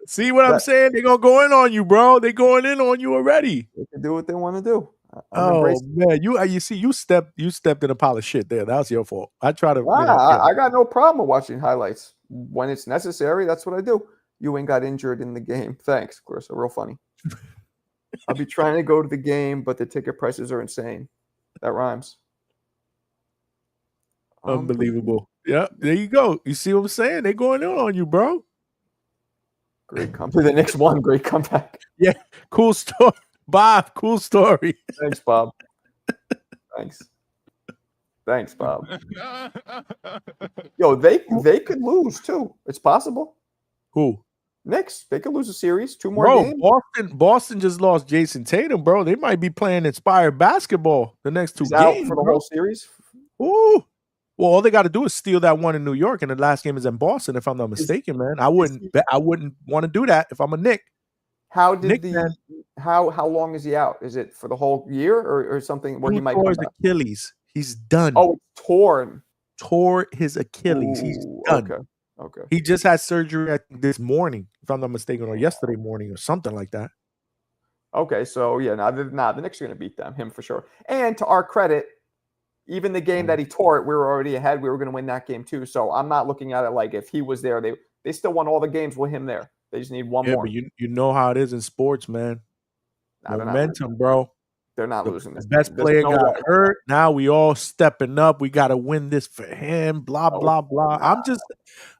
See what I'm saying? They're gonna go in on you, bro. They're going in on you already. They can do what they want to do. I'm Oh embracing. man, you see, you stepped in a pile of shit there. That was your fault. I try to. I got no problem with watching highlights when it's necessary. That's what I do. Ewing got injured in the game. Thanks, Clarissa. Real funny. I'll be trying to go to the game, but the ticket prices are insane. That rhymes. Unbelievable. Yeah, there you go. You see what I'm saying? They're going in on you, bro. Great comeback. The next one, great comeback. Yeah, cool story, Bob. Cool story. Thanks, Bob. Thanks, Bob. Yo, they could lose too. It's possible. Who? Knicks. They could lose a series. 2 more Bro, games. Boston just lost Jason Tatum, bro. They might be playing inspired basketball the next 2 He's out games for the bro. whole series. Ooh. Well, all they got to do is steal that one in New York, and the last game is in Boston. If I'm not mistaken, man, I wouldn't want to do that if I'm a Knick. How long is he out? Is it for the whole year or something where he might come his back? Achilles. He's done. Oh, it's torn. Tore his Achilles. He's done. Okay. He just had surgery, I think, this morning, if I'm not mistaken, or yesterday morning, or something like that. Okay, so yeah, the Knicks are going to beat him for sure. And to our credit, even the game that he tore it, we were already ahead. We were going to win that game too. So I'm not looking at it like if he was there, they still won all the games with him there. They just need one more. But you know how it is in sports, man. Momentum, bro. They're not losing this. The best player got hurt. Now we all stepping up. We got to win this for him. Blah blah blah.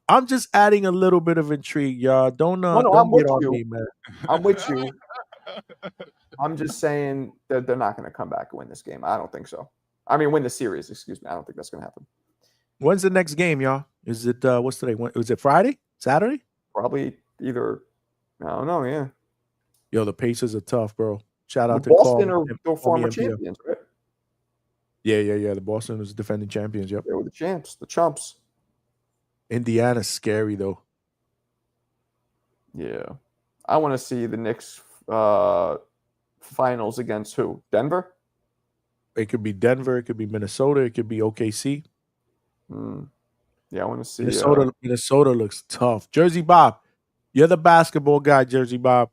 I'm just adding a little bit of intrigue, y'all. Don't get on me, man. I'm with you. I'm just saying that they're not going to come back and win this game. I don't think so. I mean, win the series. Excuse me. I don't think that's going to happen. When's the next game, y'all? Is it what's today? Was it Friday? Saturday? Probably either. I don't know. Yeah. Yo, the Pacers are tough, bro. Shout out to Boston or the former champions, right? Yeah. The Boston was defending champions. Yep. They were the champs, the chumps. Indiana's scary though. Yeah, I want to see the Knicks finals against who? Denver. It could be Denver. It could be Minnesota. It could be OKC. Yeah, I want to see Minnesota looks tough. Jersey Bob, you're the basketball guy. Jersey Bob.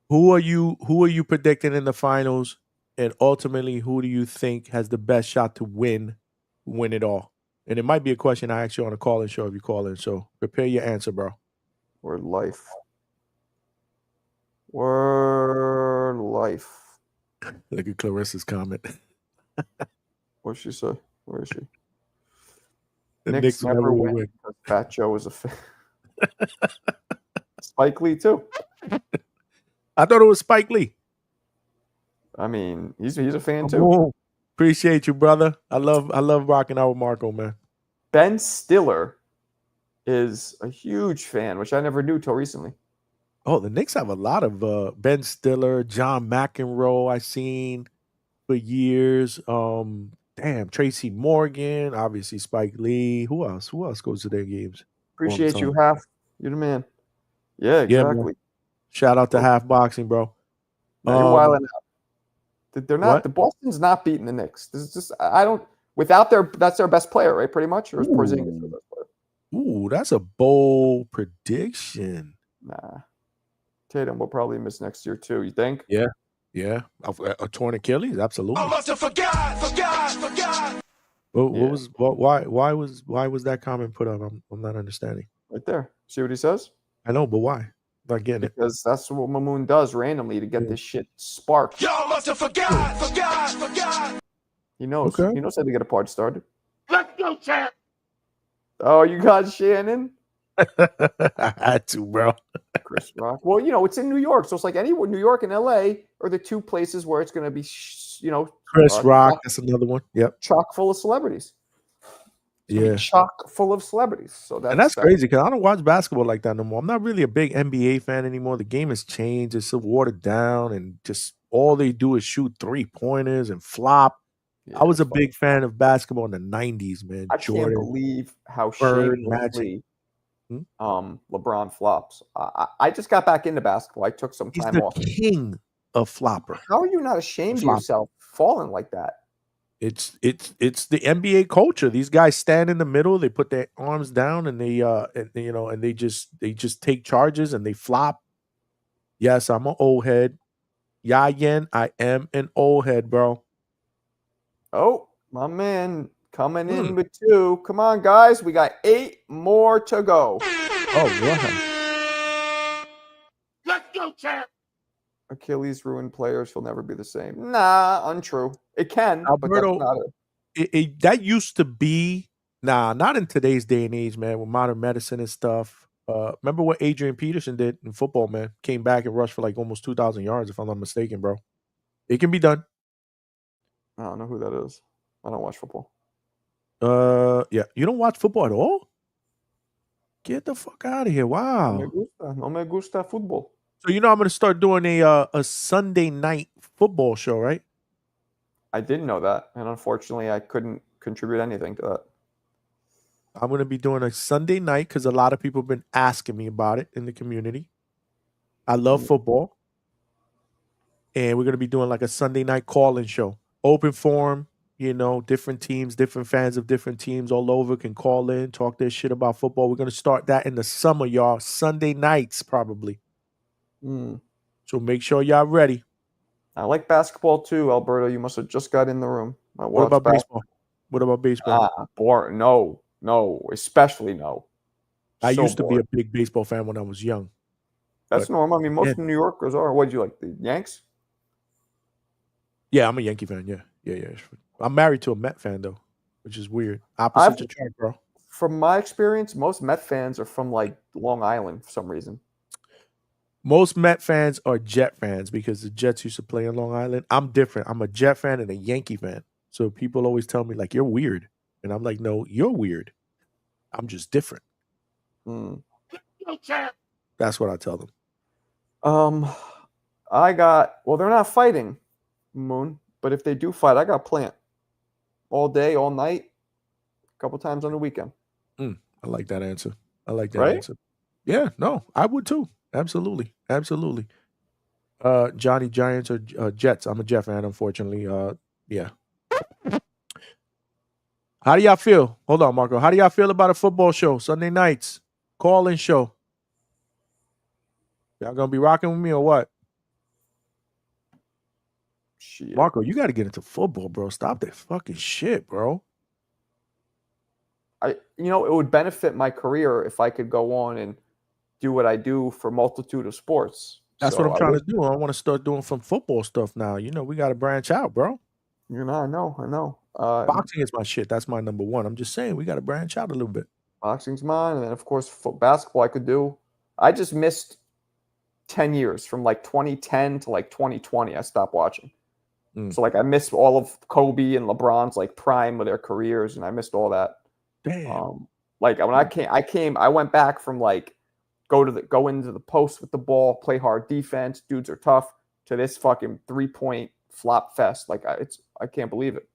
Who are you predicting in the finals? And ultimately, who do you think has the best shot to win it all? And it might be a question I ask you on a call-in show if you call in. So prepare your answer, bro. Word life. Look at Clarissa's comment. What'd she say? Where is she? The Knicks never win because Fat Joe is a fan. Spike Lee too. I thought it was Spike Lee. I mean, he's a fan too. Oh, appreciate you, brother. I love rocking out with Marco, man. Ben Stiller is a huge fan, which I never knew till recently. Oh, the Knicks have a lot of Ben Stiller, John McEnroe I've seen for years. Tracy Morgan, obviously Spike Lee. Who else? Who else goes to their games? Appreciate you, Half. You're the man. Yeah, exactly. Yeah, shout out to Half Boxing, bro. You're wilding out. They're not. The Boston's not beating the Knicks. This is just that's their best player, right? Pretty much, or is Porzingis their best player? Ooh, that's a bold prediction. Nah, Tatum will probably miss next year too. You think? Yeah. A torn Achilles, absolutely. I must have forgot. Why was that comment put up? I'm not understanding. Right there. See what he says? I know, but why? Not getting it. Because that's what Mamoon does randomly to get this shit sparked. Y'all must have forgot. He knows. Okay. He knows how to get a party started. Let's go, champ. Oh, you got Shannon? I had to, bro. Chris Rock. Well, it's in New York, so it's like anywhere. New York and LA are the two places where it's going to be, Chris Rock. That's another one. Yep. Chock full of celebrities. Yeah. Chock full of celebrities. So that's crazy because I don't watch basketball like that no more. I'm not really a big NBA fan anymore. The game has changed. It's so watered down, and just all they do is shoot 3-pointers and flop. Yeah, I was a big fan of basketball in the 90s, man. I can't believe how shamelessly LeBron flops. I just got back into basketball. I took some time off. He's the king. a flopper. How are you not ashamed of Flop. yourself falling like that? It's the NBA culture. These guys stand in the middle, they put their arms down, and they just take charges and they flop. Yes, I'm an old head. Yeah, Yen, I am an old head, bro. Oh, my man coming Hmm. in with 2. Come on, guys. We got 8 more to go. Oh, wow. Let's go, champ. Achilles ruined players. He'll never be the same. Nah, untrue. It can, but that's Alberto, not it. that used to be not in today's day and age, man, with modern medicine and stuff. Remember what Adrian Peterson did in football, man? Came back and rushed for like almost 2,000 yards, if I'm not mistaken, bro. It can be done. I don't know who that is. I don't watch football. Yeah. You don't watch football at all? Get the fuck out of here. Wow. No me gusta fútbol. So I'm gonna start doing a Sunday night football show, right? I didn't know that, and unfortunately, I couldn't contribute anything to that. I'm gonna be doing a Sunday night because a lot of people have been asking me about it in the community. I love football. And we're gonna be doing like a Sunday night call-in show. Open forum, different teams, different fans of different teams all over can call in, talk their shit about football. We're gonna start that in the summer, y'all. Sunday nights, probably. So make sure y'all ready. I like basketball too, Alberto. You must have just got in the room. What about baseball? What about baseball? Boring. No, especially no. I used to be a big baseball fan when I was young. That's normal. I mean, most New Yorkers are. What do you like, the Yanks? Yeah, I'm a Yankee fan. Yeah. I'm married to a Met fan though, which is weird. Opposite your chart, bro. From my experience, most Met fans are from like Long Island for some reason. Most Met fans are Jet fans because the Jets used to play in Long Island. I'm different. I'm a Jet fan and a Yankee fan. So people always tell me like, you're weird. And I'm like, no, you're weird. I'm just different. That's what I tell them. They're not fighting, Moon, but if they do fight, I got Plant. All day, all night, a couple times on the weekend. I like that answer. Answer. Yeah, no, I would too. Absolutely. Johnny, Giants or Jets? I'm a Jet fan, unfortunately. Yeah. How do y'all feel? Hold on, Marco. How do y'all feel about a football show Sunday nights? Call-in show. Y'all gonna be rocking with me or what? Shit. Marco, you got to get into football, bro. Stop that fucking shit, bro. It would benefit my career if I could go on and do what I do for a multitude of sports. That's what I'm trying to do. I want to start doing some football stuff now. We got to branch out, bro. I know. Boxing is my shit. That's my number one. I'm just saying we got to branch out a little bit. Boxing's mine, and then of course basketball I could do. I just missed 10 years from like 2010 to like 2020. I stopped watching. So like I missed all of Kobe and LeBron's like prime of their careers, and I missed all that. Damn. Like when I went back from like go into the post with the ball, play hard defense, dudes are tough, to this fucking 3-point flop fest. Like I can't believe it.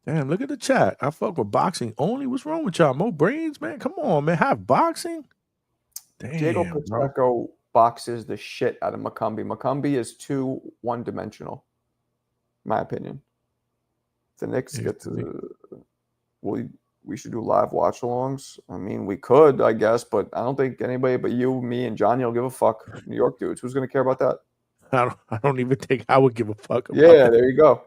Damn, look at the chat. I fuck with boxing only. What's wrong with y'all? More brains, man. Come on, man. Have boxing. Damn, Diego Pacheco boxes the shit out of Macumbi. Macumbi is too one-dimensional, in my opinion. The Knicks get to we should do live watch-alongs. I mean, we could, I guess, but I don't think anybody but you, me, and Johnny will give a fuck. New York dudes, who's going to care about that? I don't even think I would give a fuck about that. There you go.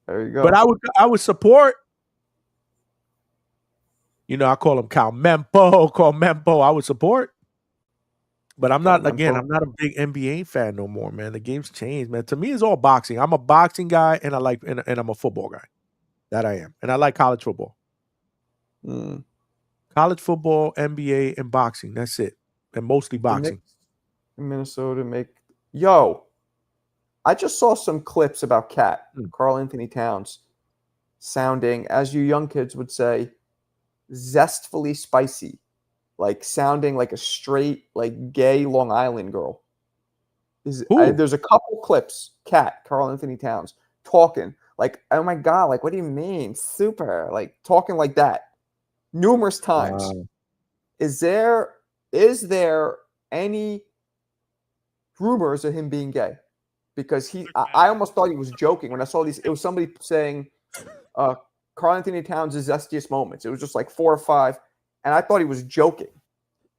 There you go. But I would support. I call him Cal Mempo. I would support. But I'm not, again, I'm not a big NBA fan no more, man. The game's changed, man. To me, it's all boxing. I'm a boxing guy, and I'm a football guy. That I am. And I like college football. College football, NBA, and boxing. That's it. And mostly boxing. In Minnesota I just saw some clips about Cat, Karl Anthony Towns, sounding, as you young kids would say, zestfully spicy. Like sounding like a straight, like gay Long Island girl. There's a couple clips, Karl Anthony Towns, talking like, oh my God, like, what do you mean? Super, like talking like that numerous times. Wow. Is there any rumors of him being gay because I almost thought he was joking when I saw these. It was somebody saying, Karl Anthony Towns' zestiest moments. It was just like 4 or 5, and I thought he was joking.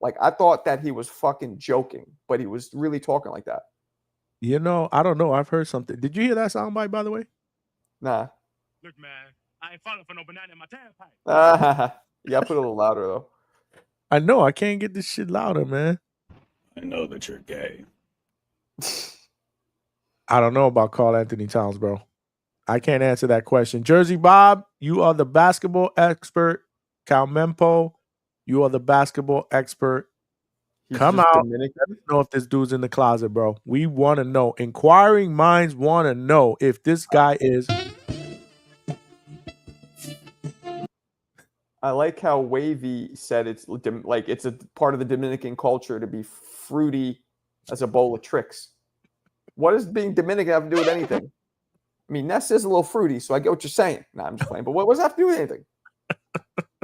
Like I thought that he was fucking joking, but he was really talking like that. You know, I don't know. I've heard something. Did you hear that soundbite, by the way? Nah. Look, man, I ain't falling for no banana in my tailpipe. You gotta put it a little louder though. I know. I can't get this shit louder, man. I know that you're gay. I don't know about Karl Anthony Towns, bro. I can't answer that question. Jersey Bob, you are the basketball expert. Cal Mempo, you are the basketball expert. He's Come just out. Dominican. Let us know if this dude's in the closet, bro. We want to know. Inquiring minds want to know if this guy is. I like how Wavy said it's like it's a part of the Dominican culture to be fruity as a bowl of tricks. What does being Dominican have to do with anything? I mean, Ness is a little fruity, so I get what you're saying. Nah, I'm just playing. But what does that have to do with anything?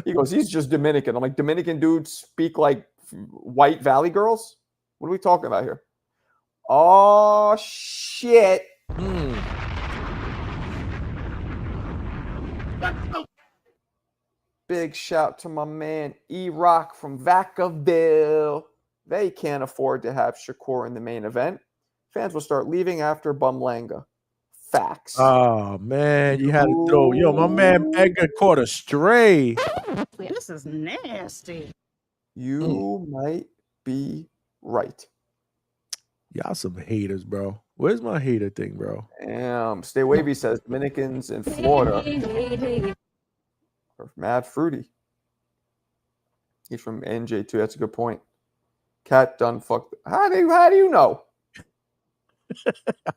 He goes, he's just Dominican. I'm like, Dominican dudes speak like white valley girls? What are we talking about here? Oh, shit. Big shout to my man E-Rock from Vacaville. They can't afford to have Shakur in the main event. Fans will start leaving after Bumlanga. Facts. Oh, man. You had to throw. Yo, my man Edgar caught a stray. This is nasty. You might be right. Y'all some haters, bro. Where's my hater thing, bro? Stay Wavy says Dominicans in Florida are mad fruity. He's from NJ too. That's a good point. Cat done fucked. How do you know?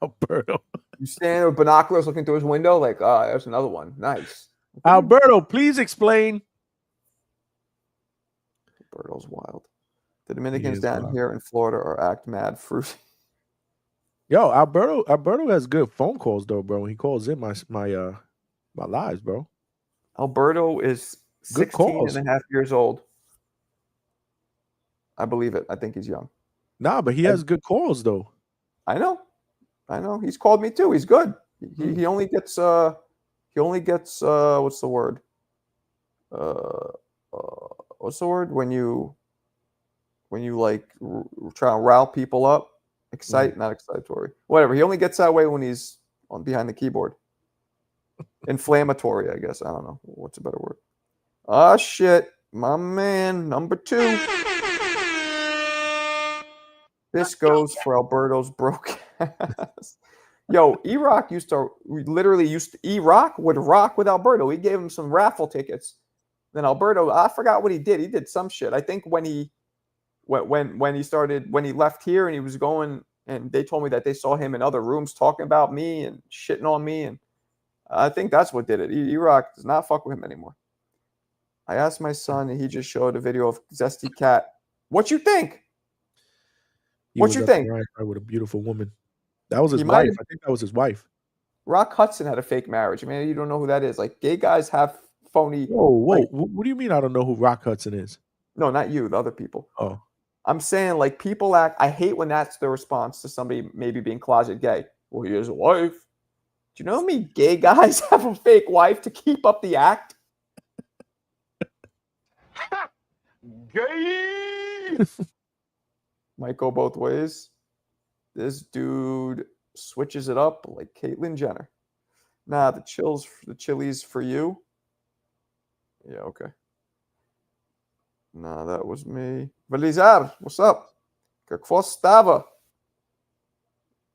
Alberto. You stand with binoculars looking through his window, like, there's another one. Nice. Alberto, please explain. Alberto's wild. The Dominicans down here in Florida are act mad fruity. Yo, Alberto has good phone calls though, bro. He calls in my lives, bro. Alberto is Good 16 calls. and a half years old. I believe it. I think he's young. Nah, but he has good calls though. I know. He's called me too. He's good. He only gets what's the word? What's the word when you like try to rile people up? Not excitatory. Whatever. He only gets that way when he's on behind the keyboard. Inflammatory, I guess. I don't know. What's a better word? Ah, shit. My man, number 2. This goes for Alberto's broke ass. Yo, E-Rock E-Rock would rock with Alberto. He gave him some raffle tickets. Then Alberto, I forgot what he did. He did some shit. I think when he left here and he was going, and they told me that they saw him in other rooms talking about me and shitting on me, and I think that's what did it. E-Rock does not fuck with him anymore. I asked my son, and he just showed a video of Zesty Cat. What you think? What you think? With a beautiful woman. That was his He wife. might- I think that was his wife. Rock Hudson had a fake marriage. I mean, you don't know who that is. Like, gay guys have phony. Whoa. like- What do you mean I don't know who Rock Hudson is? No, not you, the other people. Oh. I'm saying, like, people act. I hate when that's the response to somebody maybe being closet gay. Well, he has a wife. Do you know how many gay guys have a fake wife to keep up the act? Gay. Might go both ways. This dude switches it up like Caitlyn Jenner. Nah, the chilies for you. Yeah, okay. Nah, that was me. Velizar, what's up? Que estava?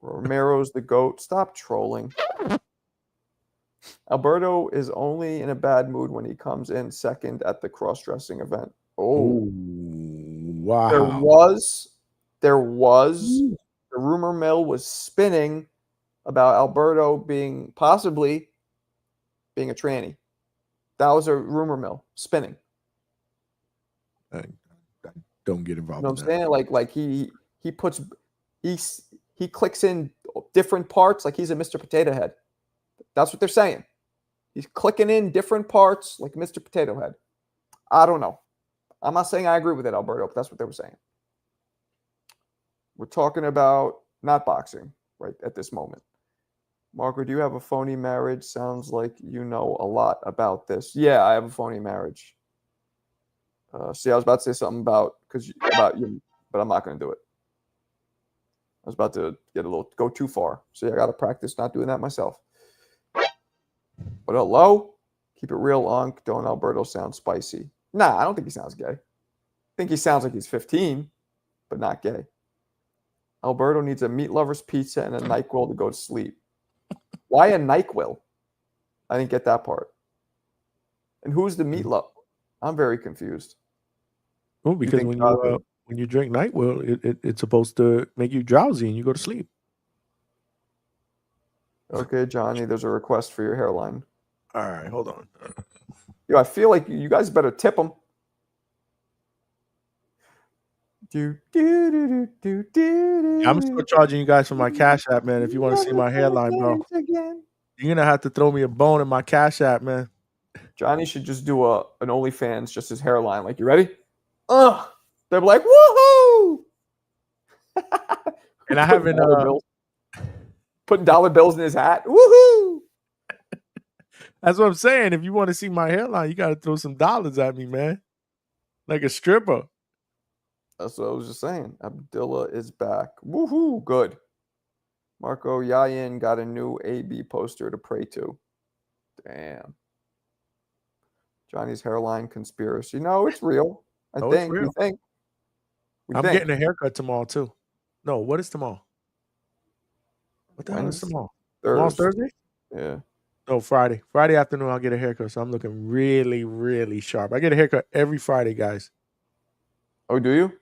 Romero's the GOAT. Stop trolling. Alberto is only in a bad mood when he comes in second at the cross-dressing event. Oh, wow. There was the rumor mill was spinning about Alberto possibly being a tranny. That was a rumor mill spinning. I don't get involved. You know what I'm saying? Like he clicks in different parts like he's a Mr. Potato Head. That's what they're saying. He's clicking in different parts like Mr. Potato Head. I don't know. I'm not saying I agree with it, Alberto, but that's what they were saying. We're talking about Not boxing right at this moment. Marco, do you have a phony marriage? Sounds like you know a lot about this. Yeah, I have a phony marriage. See, I was about to say something about you, but I'm not going to do it. I was about to go too far. See, I got to practice not doing that myself. But hello? Keep it real, Unc. Don't Alberto sound spicy? Nah, I don't think he sounds gay. I think he sounds like he's 15, but not gay. Alberto needs a meat lover's pizza and a NyQuil to go to sleep. Why a NyQuil? I didn't get that part. And who's the meat lover? I'm very confused. Well, because when you drink NyQuil, it's supposed to make you drowsy and you go to sleep. Okay, Johnny, there's a request for your hairline. All right, hold on. Yo, I feel like you guys better tip him. I'm still charging you guys for my Cash App, man. If you want to see my hairline, bro, you're gonna have to throw me a bone in my Cash App, man. Johnny should just do an OnlyFans, just his hairline. Like, you ready? They're like, woohoo! And I haven't putting dollar bills in his hat. Woohoo! That's what I'm saying. If you want to see my hairline, you got to throw some dollars at me, man. Like a stripper. That's what I was just saying. Abdullah is back. Woohoo! Good. Marco Yayin got a new AB poster to pray to. Damn. Johnny's hairline conspiracy. No, it's real. I think. It's real. I'm getting a haircut tomorrow, too. No, what is tomorrow? What the hell is tomorrow? Tomorrow's Thursday? Yeah. No, Friday. Friday afternoon, I'll get a haircut. So I'm looking really, really sharp. I get a haircut every Friday, guys. Oh, do you?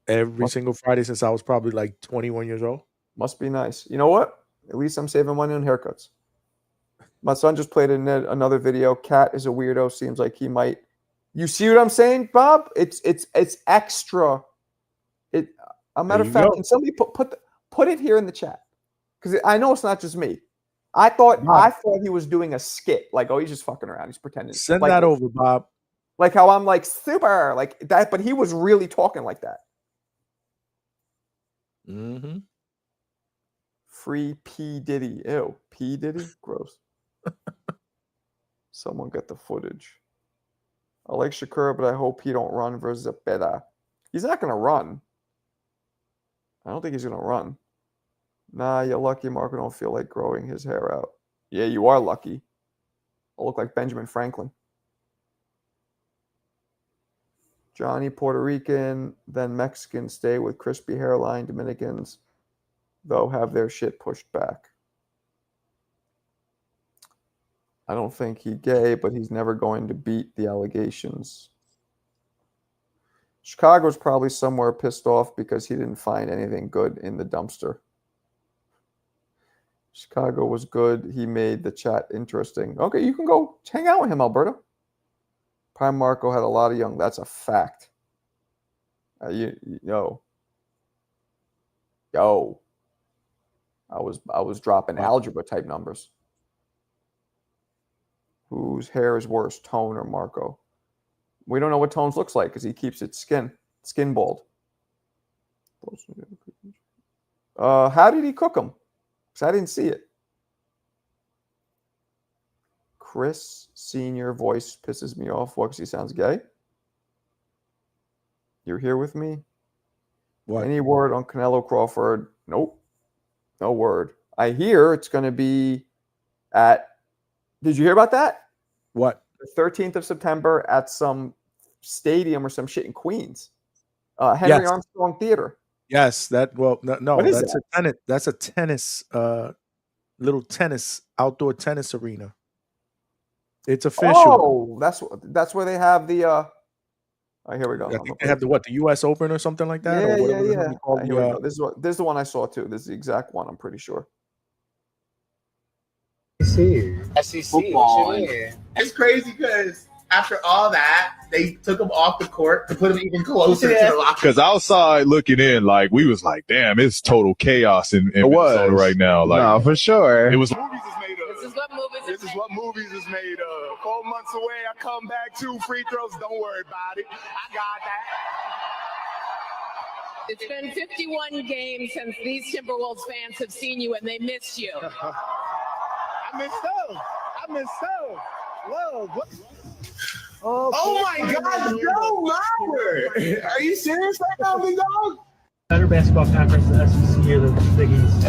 Every single Friday since I was probably like 21 years old. Must be nice. You know what? At least I'm saving money on haircuts. My son just played another video. Cat is a weirdo. Seems like he might. You see what I'm saying, Bob? It's extra. A matter of fact, can somebody put it here in the chat? Because I know it's not just me. I thought he was doing a skit. Like, oh, he's just fucking around. He's pretending. Send that over, Bob. Like how I'm like super like that, but he was really talking like that. Mm-hmm. Free P. Diddy. Ew. P. Diddy? Gross. Someone get the footage. I like Shakur, but I hope he don't run versus a better. He's not going to run. I don't think he's going to run. Nah, you're lucky Marco don't feel like growing his hair out. Yeah, you are lucky. I'll look like Benjamin Franklin. Johnny, Puerto Rican, then Mexican stay with crispy hairline. Dominicans, though, have their shit pushed back. I don't think he's gay, but he's never going to beat the allegations. Chicago's probably somewhere pissed off because he didn't find anything good in the dumpster. Chicago was good. He made the chat interesting. Okay, you can go hang out with him, Alberto. Prime Marco had a lot of young. That's a fact. Yo. I was dropping algebra type numbers. Whose hair is worse, Tone or Marco? We don't know what Tone's looks like because he keeps it skin bald. How did he cook them? Because I didn't see it. Chris Senior voice pisses me off. What? Because he sounds gay? You're here with me? What? Any word on Canelo Crawford? Nope. No word. I hear it's going to be at... Did you hear about that? What? The 13th of September at some stadium or some shit in Queens. Henry Armstrong Theater. Yes, that's that? That's a tennis, little tennis, outdoor tennis arena. It's official. Oh, that's where they have the. All right, here we go. I think they have the U.S. Open or something like that. Yeah, or whatever yeah. Called here we go. This is the one I saw too. This is the exact one. I'm pretty sure. SEC football. It's crazy because after all that, they took him off the court to put him even closer to the locker. Because outside looking in, like we was like, damn, it's total chaos in Minnesota right now. Like, no, for sure. It was. This is what movies is made of. 4 months away, I come back 2 free throws. Don't worry about it. I got that. It's been 51 games since these Timberwolves fans have seen you, and they miss you. I miss those. Whoa. What? Oh my God, no, Robert! Are you serious right now, big dog? Better basketball conference than SEC or the Big East.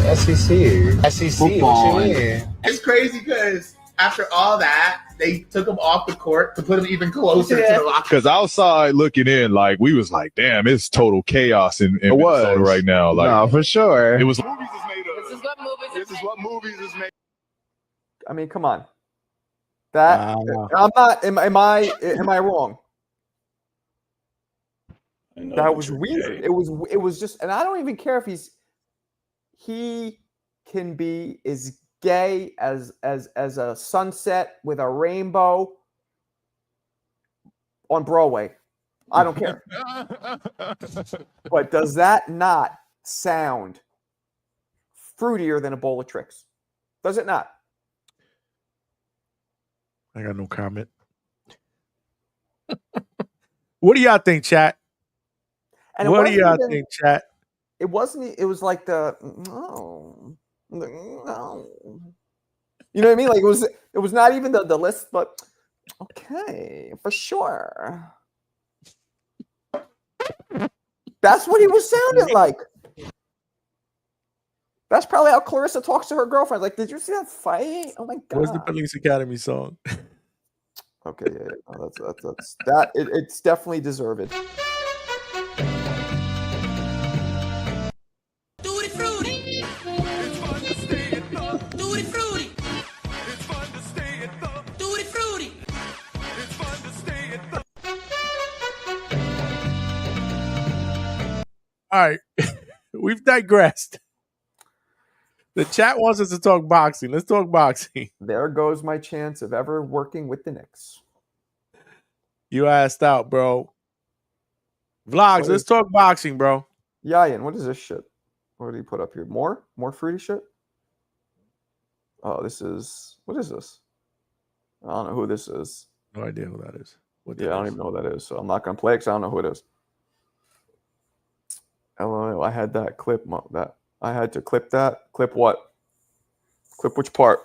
SEC, football. What you mean? It's crazy because after all that, they took him off the court to put him even closer to the locker. Because outside looking in, like we was like, damn, it's total chaos in Minnesota right now. Like, No, for sure. it was. This is what movies is made. I mean, come on. That I'm not. Am I wrong? That was weird. It was just, and I don't even care if he can be as gay as a sunset with a rainbow on Broadway. I don't care. But does that not sound fruitier than a bowl of tricks? Does it not? I got no comment. What do y'all think, chat? And what do y'all think, chat? It wasn't. It was like no. You know what I mean? Like it was not even the list, but okay, for sure. That's what he was sounding like. That's probably how Clarissa talks to her girlfriend. Like, did you see that fight? Oh my God. What's the Police Academy song? Okay, yeah. No, that's that. It's definitely deserved. Tutti frutti. It's fun to stay at the Tutti frutti. It's fun to stay at the Tutti frutti. It's fun to stay at the. All right. We've digressed. The chat wants us to talk boxing. Let's talk boxing. There goes my chance of ever working with the Knicks. You asked out, bro. Vlogs, let's talk boxing, bro. Yayan, what is this shit? What did he put up here? More fruity shit? Oh, what is this? I don't know who this is. No idea who that is. I don't even know who that is, so I'm not going to play it because I don't know who it is. LOL, I had that clip. I had to clip that. Clip what? Clip which part?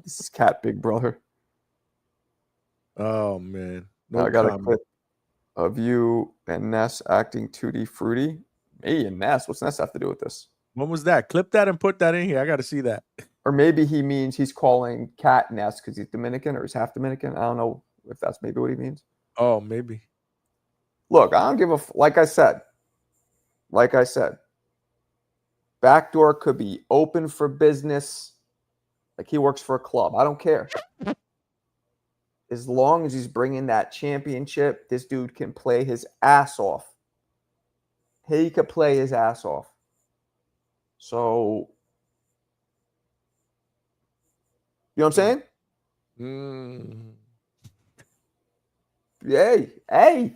This is Cat Big Brother. Oh, man. I got a clip of you and Ness acting Tutti Frutti. Me and Ness? What's Ness have to do with this? When was that? Clip that and put that in here. I got to see that. Or maybe he means he's calling Cat Ness because he's Dominican or he's half Dominican. I don't know if that's maybe what he means. Oh, maybe. Look, I don't give a... Like I said, backdoor could be open for business. Like he works for a club. I don't care. As long as he's bringing that championship, this dude can play his ass off. He could play his ass off. So, you know what I'm saying? Hey.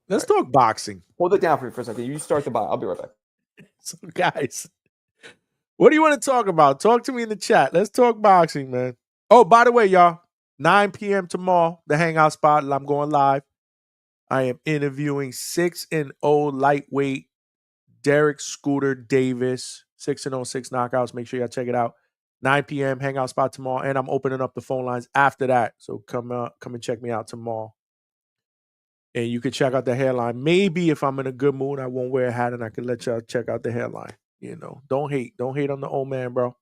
Let's talk boxing. Hold it down for me for a second. You start the buy. I'll be right back. So, guys, what do you want to talk about? Talk to me in the chat. Let's talk boxing, man. Oh, by the way, y'all, 9 p.m. tomorrow, the Hangout Spot. I'm going live. I am interviewing 6-0 lightweight Derek Scooter Davis. 6-0, 6 knockouts. Make sure y'all check it out. 9 p.m. Hangout Spot tomorrow, and I'm opening up the phone lines after that. So come and check me out tomorrow. And you can check out the hairline. Maybe if I'm in a good mood, I won't wear a hat and I can let y'all check out the hairline. You know, don't hate. Don't hate on the old man, bro.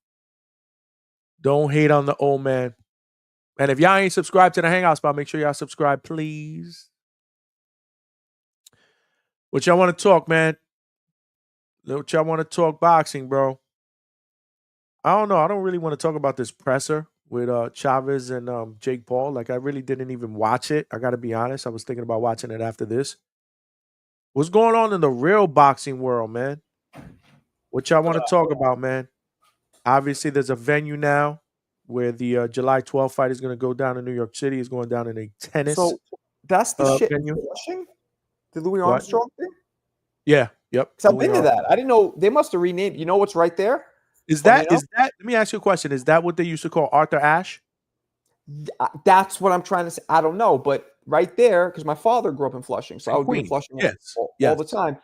Don't hate on the old man. And if y'all ain't subscribed to the Hangout Spot, make sure y'all subscribe, please. What y'all want to talk, man? What y'all want to talk boxing, bro? I don't know. I don't really want to talk about this presser with Chavez and Jake Paul. Like, I really didn't even watch it. I got to be honest. I was thinking about watching it after this. What's going on in the real boxing world, man? What y'all want to talk about, man? Obviously, there's a venue now where the July 12th fight is going to go down in New York City. It's going down in a tennis So that's the shit. venue. The Louis Armstrong thing? Yeah. Yep. Because I've been to that. I didn't know. They must have renamed. You know what's right there? Is that, let me ask you a question. Is that what they used to call Arthur Ashe? That's what I'm trying to say. I don't know, but right there, because my father grew up in Flushing, so I would be in Queens. Flushing Yes. all the time.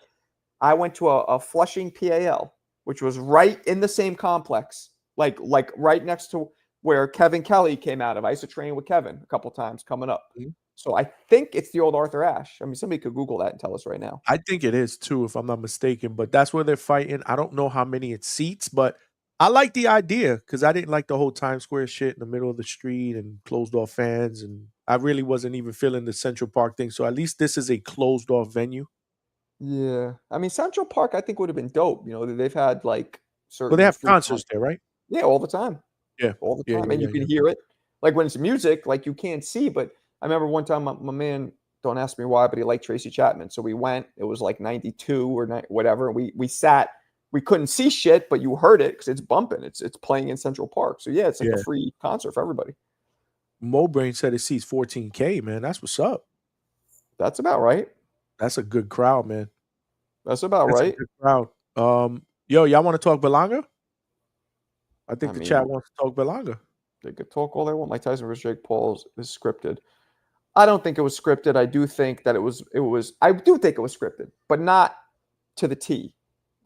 I went to a Flushing PAL, which was right in the same complex, like right next to where Kevin Kelly came out of. I used to train with Kevin a couple times coming up. Mhm. So I think it's the old Arthur Ashe. I mean, somebody could Google that and tell us right now. I think it is too, if I'm not mistaken. But that's where they're fighting. I don't know how many it seats, but I like the idea because I didn't like the whole Times Square shit in the middle of the street and closed off fans, and I really wasn't even feeling the Central Park thing. So at least this is a closed off venue. Yeah. I mean, Central Park, I think would have been dope. You know, they've had like Well, they certain have free concerts there, right? Yeah, all the time. Yeah. All the Yeah, time. yeah, And you yeah, can yeah. hear it. Like when it's music, like you can't see. But I remember one time my man, don't ask me why, but he liked Tracy Chapman. So we went. It was like 92 or whatever. We sat. We couldn't see shit, but you heard it because it's bumping. It's playing in Central Park. So yeah, it's like a Yeah. free concert for everybody. Mo Brain said it seats 14K, man. That's what's up. That's about right. That's a good crowd, man. That's about That's a right. good crowd. Yo, y'all want to talk Belanga? I think I the mean, chat wants to talk Belanga. They could talk all they want. Mike Tyson versus Jake Paul is scripted. I don't think it was scripted. I do think that it was. I do think it was scripted, but not to the T.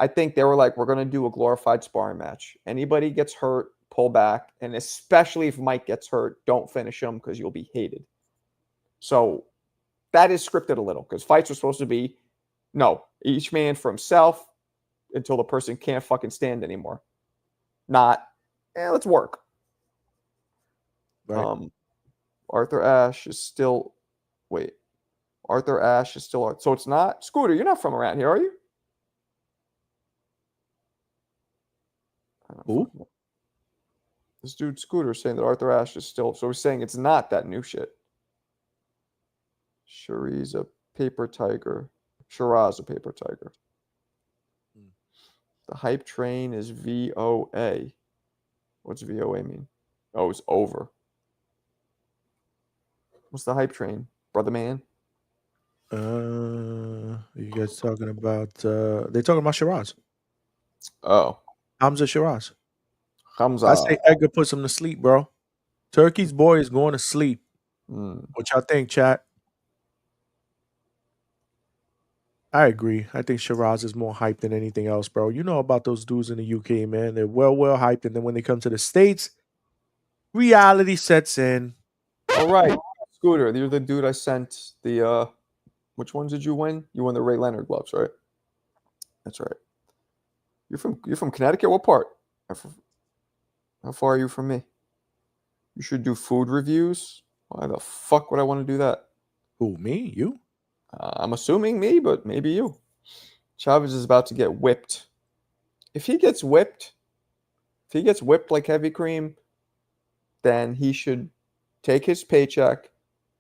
I think they were like, we're going to do a glorified sparring match. Anybody gets hurt, pull back, and especially if Mike gets hurt, don't finish him because you'll be hated. So that is scripted a little because fights are supposed to be each man for himself until the person can't fucking stand anymore. Not, let's work. Right. Arthur Ashe is still. Wait, Arthur Ashe is still. So it's not Scooter. You're not from around here, are you? Who? This dude Scooter saying that Arthur Ashe is still. So he's saying it's not that new shit. Shari's a paper tiger. Shiraz a paper tiger. The hype train is VOA. What's VOA mean? Oh, it's over. What's the hype train, brother man? You guys talking about? They're talking about Shiraz. Oh, Hamza Shiraz. Hamza. I say Edgar puts him to sleep, bro. Turkey's boy is going to sleep. What y'all think, chat? I agree. I think Shiraz is more hyped than anything else, bro. You know about those dudes in the UK, man. They're well hyped, and then when they come to the States, reality sets in. All right, Scooter, you're the dude I sent the. Which ones did you win? You won the Ray Leonard gloves, right? That's right. You're from Connecticut. What part? How far are you from me? You should do food reviews. Why the fuck would I want to do that? Who, me? You? I'm assuming me, but maybe you. Chavez is about to get whipped. If he gets whipped like heavy cream, then he should take his paycheck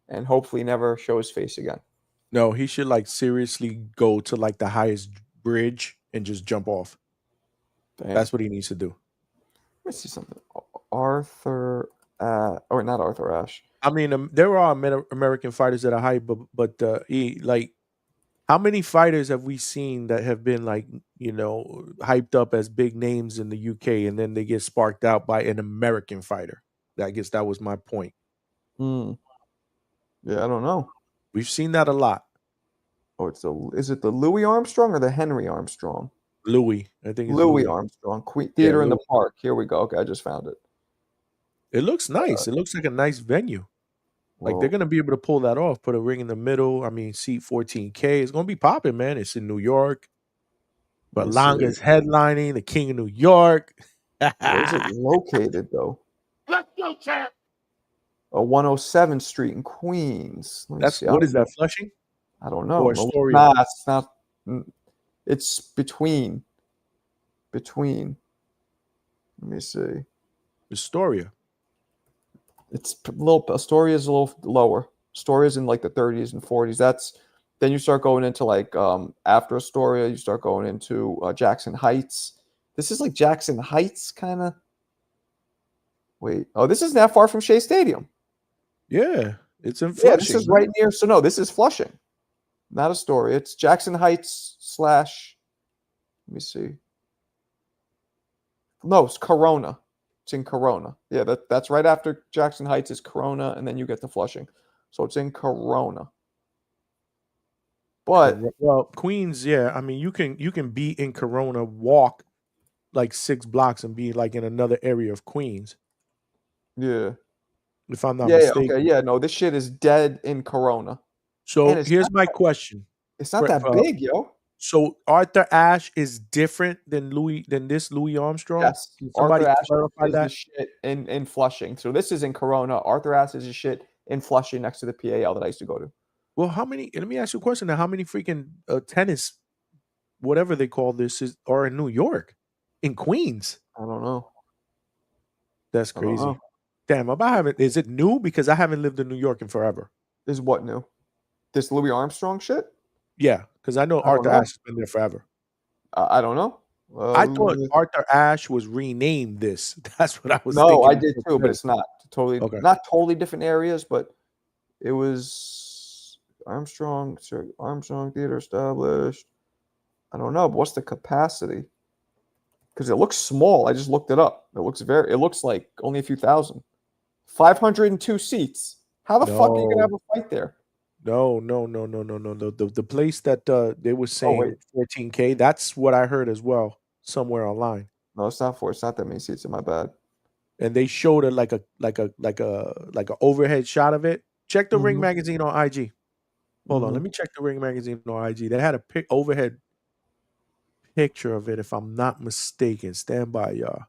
and hopefully never show his face again. No, he should like seriously go to like the highest bridge and just jump off. Damn. That's what he needs to do. Let me see something. Not Arthur Ashe. I mean, there are American fighters that are hype, but how many fighters have we seen that have been like, hyped up as big names in the UK and then they get sparked out by an American fighter? I guess that was my point. Yeah, I don't know. We've seen that a lot. Oh, is it the Louis Armstrong or the Henry Armstrong? Louis, I think it's Louis Armstrong. Theater in the Park. Here we go. Okay, I just found it. It looks nice. It looks like a nice venue. Like they're gonna be able to pull that off. Put a ring in the middle. I mean, seat 14K. It's gonna be popping, man. It's in New York. But Langa's headlining, the King of New York. Where's it located though? Let's go, champ. 107th Street in Queens. What is that, Flushing? I don't know. Or Astoria? Nah, it's not. It's between. Let me see. Astoria. It's Astoria's a little lower. Astoria's in like the 30s and 40s. Then you start going into like after Astoria, you start going into Jackson Heights. This is like Jackson Heights kind of. Wait. Oh, this isn't that far from Shea Stadium. Yeah, it's in Flushing. Yeah, this is right near. So no, this is Flushing, not Astoria. It's Jackson Heights / Let me see. No, it's Corona. It's in Corona. Yeah, that's right after Jackson Heights is Corona, and then you get to Flushing. So it's in Corona. But well, Queens, yeah. I mean, you can be in Corona, walk like 6 blocks, and be like in another area of Queens, yeah. if I'm not Yeah, mistaken. okay. Yeah, no, this shit is dead in Corona. And So it's here's not, my question. it's not that big, yo. So Arthur Ashe is different than this Louis Armstrong? Yes. Can somebody Arthur Ashe clarify is that? the shit in Flushing. So this is in Corona. Arthur Ashe is the shit in Flushing next to the PAL that I used to go to. Well, let me ask you a question now. How many freaking tennis, whatever they call this, are in New York? In Queens? I don't know. That's I don't crazy. know. Damn, is it new? Because I haven't lived in New York in forever. Is what new? This Louis Armstrong shit? Yeah, because I know I don't Arthur know. Ashe has been there forever. I don't know. I thought Arthur Ashe was renamed this. That's what I was no, thinking. I did too, but it's not totally Okay. not totally different areas, but it was Armstrong Theater established. I don't know, but what's the capacity? Because it looks small. I just looked it up. It looks like only a few thousand. 502 seats. How the fuck are you gonna have a fight there? No. The place that they were saying wait. 14K, that's what I heard as well somewhere online. No, it's not that many seats. My bad. And they showed it like a overhead shot of it. Check the Ring Mhm. magazine on IG. Hold on, let me check the Ring magazine on IG. They had a overhead picture of it, if I'm not mistaken. Stand by, y'all.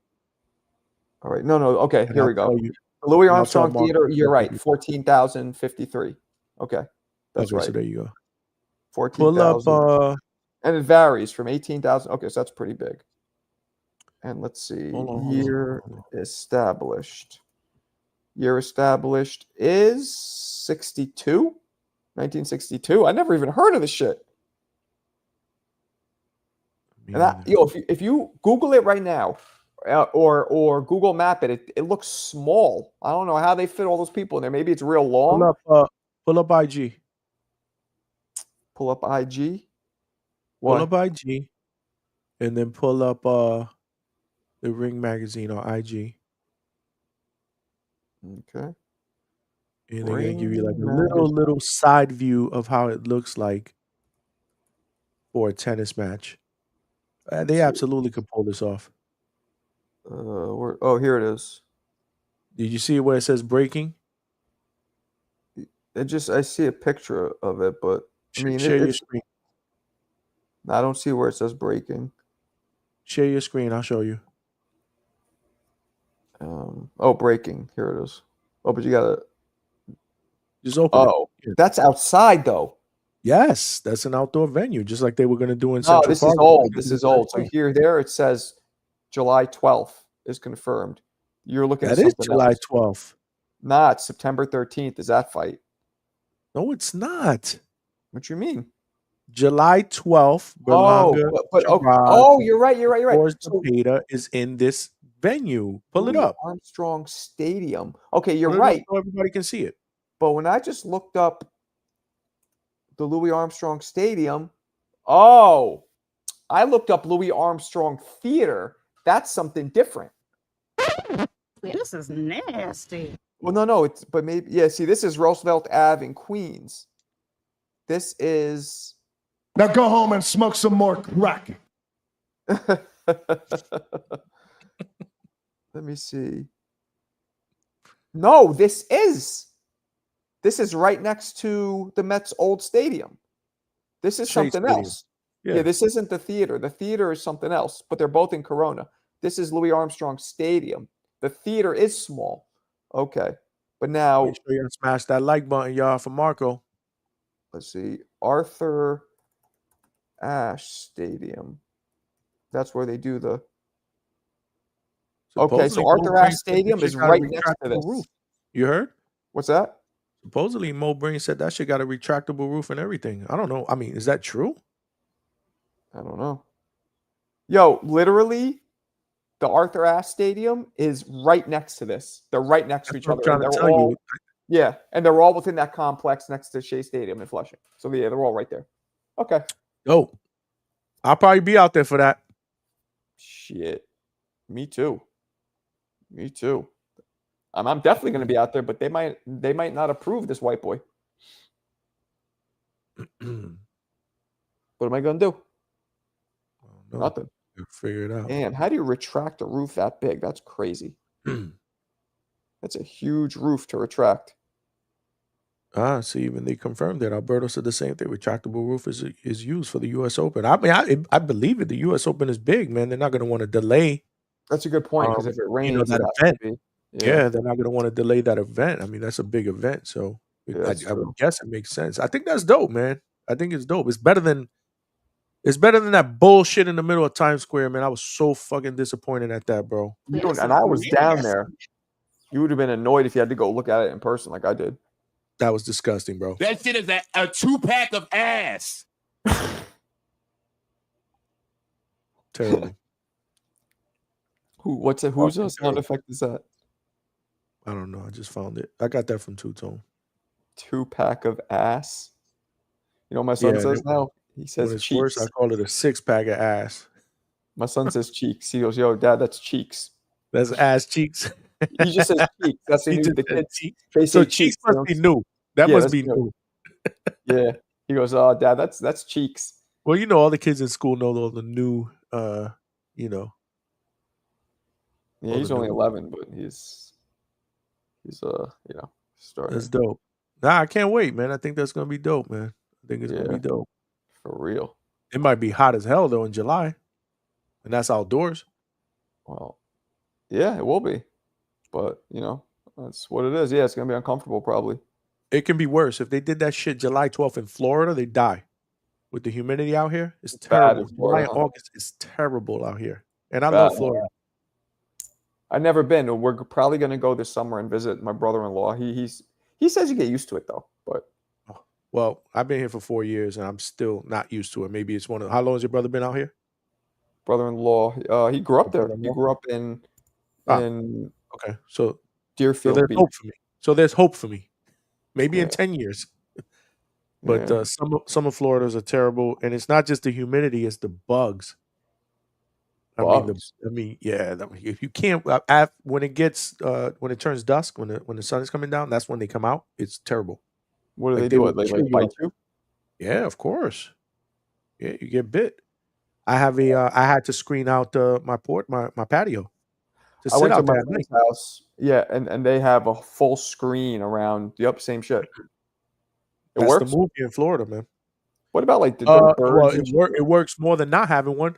All right. No. Okay, And here I'll we go. tell you- The Louis and I'll tell Armstrong Mark Theater, you're what they right. do. 14,053. Okay. That's Okay, right. so there you go. 14,000. Pull up And it varies from 18,000. Okay, so that's pretty big. And let's see. Hold on. Year established. Year established is 62? 1962? I never even heard of this shit. And if you Google it right now, or Google Map it looks small. I don't know how they fit all those people in there. Maybe it's real long. Pull up IG. Pull up IG. Pull up IG, and then pull up the Ring magazine on IG. Okay. And they're gonna give you like a little side view of how it looks like for a tennis match. They absolutely could pull this off. Here it is. Did you see where it says breaking? I see a picture of it, but I mean, share your screen. I don't see where it says breaking. Share your screen. I'll show you. Breaking. Here it is. Oh, but you gotta just open it. That's outside though. Yes, that's an outdoor venue, just like they were going to do in Central Park. This is old. This is old. So there it says July 12th is confirmed. You're looking at something July else. 12th. Not September 13th is that fight. No, it's not. What you mean? July 12th. Berlanga, you're right. So Peter is in this venue. Pull it up. Armstrong Stadium. Okay, you're Pull right. So everybody can see it. But when I just looked up the Louis Armstrong Stadium, I looked up Louis Armstrong Theater. That's something different. This is nasty. Well, no, but maybe, see, this is Roosevelt Ave in Queens. This is... Now go home and smoke some more crack. Let me see. No, this is right next to the Mets' old stadium. This is something else. Yeah, this isn't the theater. The theater is something else, but they're both in Corona. This is Louis Armstrong Stadium. The theater is small. Okay. But now... Make sure you smash that like button, y'all, for Marco. Let's see. Arthur Ashe Stadium. That's where they do the... Okay, so Arthur Ashe Stadium is right next to this. Roof. You heard? What's that? Supposedly, Mo Brain said that shit got a retractable roof and everything. I don't know. I mean, is that true? I don't know. Yo, literally, the Arthur Ashe Stadium is right next to this. They're right next to each other. I'm trying to tell you. Yeah, and they're all within that complex next to Shea Stadium in Flushing. So, yeah, they're all right there. Okay. Oh, I'll probably be out there for that. Shit. Me too. I'm definitely going to be out there, but they might not approve this white boy. What am I gonna do? No, Nothing. figure it out. Man, how do you retract a roof that big? That's crazy. That's a huge roof to retract. See, even they confirmed that. Alberto said the same thing. Retractable roof is used for the U.S. Open. I mean, I believe it. The U.S. Open is big, man. They're not going to want to delay. That's a good point because if it rains, that it has event. to be. Yeah, they're not going to want to delay that event. I mean, that's a big event, so that's I would true. guess it makes sense. I think that's dope, man. I think it's dope. It's better than that bullshit in the middle of Times Square, man. I was so fucking disappointed at that, bro. And I was down there. You would have been annoyed if you had to go look at it in person like I did. That was disgusting, bro. That shit is a 2-pack of ass. Terrible. Whose sound effect is that? I don't know. I just found it. I got that from Two Tone. 2-pack of ass. You know what my son says now? He says when it's cheeks. worse, I call it a 6-pack of ass. My son says cheeks. He goes, "Yo, Dad, that's cheeks." That's ass cheeks. He just says cheeks. That's the new. The kids. They say So cheeks. cheeks must be new. That Yeah, must that's be new. new. Yeah. He goes, "Oh, Dad, that's cheeks." Well, you know, all the kids in school know all the new, you know. Yeah, he's only 11, but he's starting. That's dope. Nah, I can't wait, man. I think that's gonna be dope, man. I think it's gonna be dope. For real. It might be hot as hell though in July, and that's outdoors. Well, yeah, it will be, but that's what it is. Yeah, it's gonna be uncomfortable probably. It can be worse if they did that shit July 12th in Florida. They die with the humidity out here. It's terrible. July and August is terrible out here, and I love Florida. I've never been. We're probably gonna go this summer and visit my brother-in-law. He says you get used to it though, but. Well, I've been here for 4 years and I'm still not used to it. Maybe it's how long has your brother been out here? Brother-in-law. He grew up there. He grew up in okay. So Deerfield there's Beach. hope for me. So there's hope for me. Maybe in 10 years. But some of Florida's are terrible, and it's not just the humidity; it's the bugs. Bugs. If you can't when it turns dusk, when the sun is coming down, that's when they come out. It's terrible. What do they do? They bite you? Yeah, of course. Yeah, you get bit. I had to screen out my patio. I went to my friend's house. Yeah, and they have a full screen around. Yep, same shit. That's works. the movie in Florida, man. What about like the birds? Well, it works more than not having one.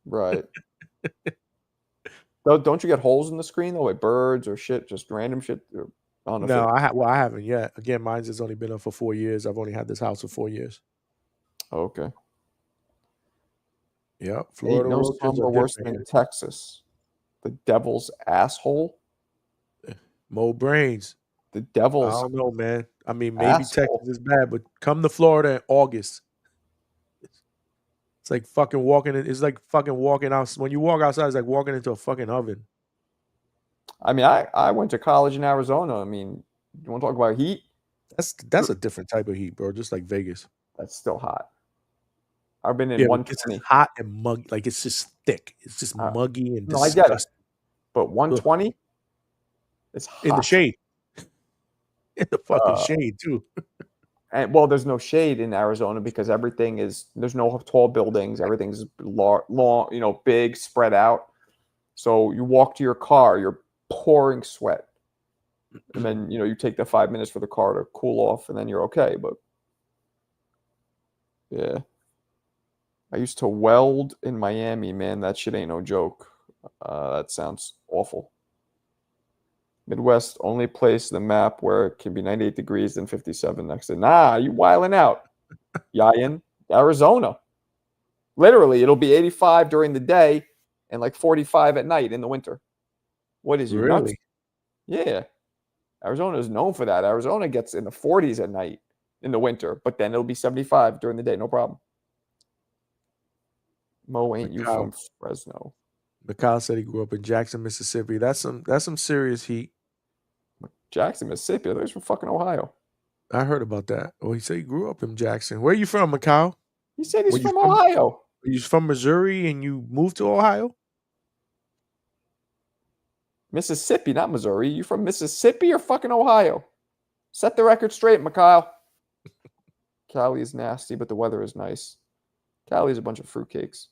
Right. Don't you get holes in the screen though, like birds or shit, just random shit? I don't know. No, I haven't yet. Again, mine's has only been up for 4 years. I've only had this house for 4 years. Okay. Yeah, Florida. Ain't no slumber worse than Texas. The devil's asshole. Mo Brains. The devil's. I don't know, man. I mean, maybe Texas is bad, but come to Florida in August. It's like fucking walking. It's like fucking walking out. When you walk outside, it's like walking into a fucking oven. I mean, I went to college in Arizona. I mean, you want to talk about heat? That's a different type of heat, bro. Just like Vegas. That's still hot. I've been in 120. It's hot and muggy. Like it's just thick. It's just muggy and disgusting. I get it. But 120, it's hot. In the shade. In the fucking shade too. And there's no shade in Arizona because there's no tall buildings. Everything's long, big, spread out. So you walk to your car, you're pouring sweat. And then, you take the 5 minutes for the car to cool off and then you're okay. But yeah. I used to weld in Miami, man. That shit ain't no joke. That sounds awful. Midwest, only place the map where it can be 98 degrees and 57 next to. Nah, you wiling out. Yayin, Arizona. Literally, it'll be 85 during the day and like 45 at night in the winter. What is your nuts? Yeah. Arizona is known for that. Arizona gets in the 40s at night in the winter, but then it'll be 75 during the day. No problem. Mo, ain't you from Fresno? Mikhail said he grew up in Jackson, Mississippi. That's some serious heat. Jackson, Mississippi. I thought he was from fucking Ohio. I heard about that. Oh, he said he grew up in Jackson. Where are you from, Mikhail? He said he's from Ohio. He's from Missouri and you moved to Ohio? Mississippi, not Missouri. You from Mississippi or fucking Ohio? Set the record straight, Mikhail. Cali is nasty, but the weather is nice. Cali is a bunch of fruitcakes.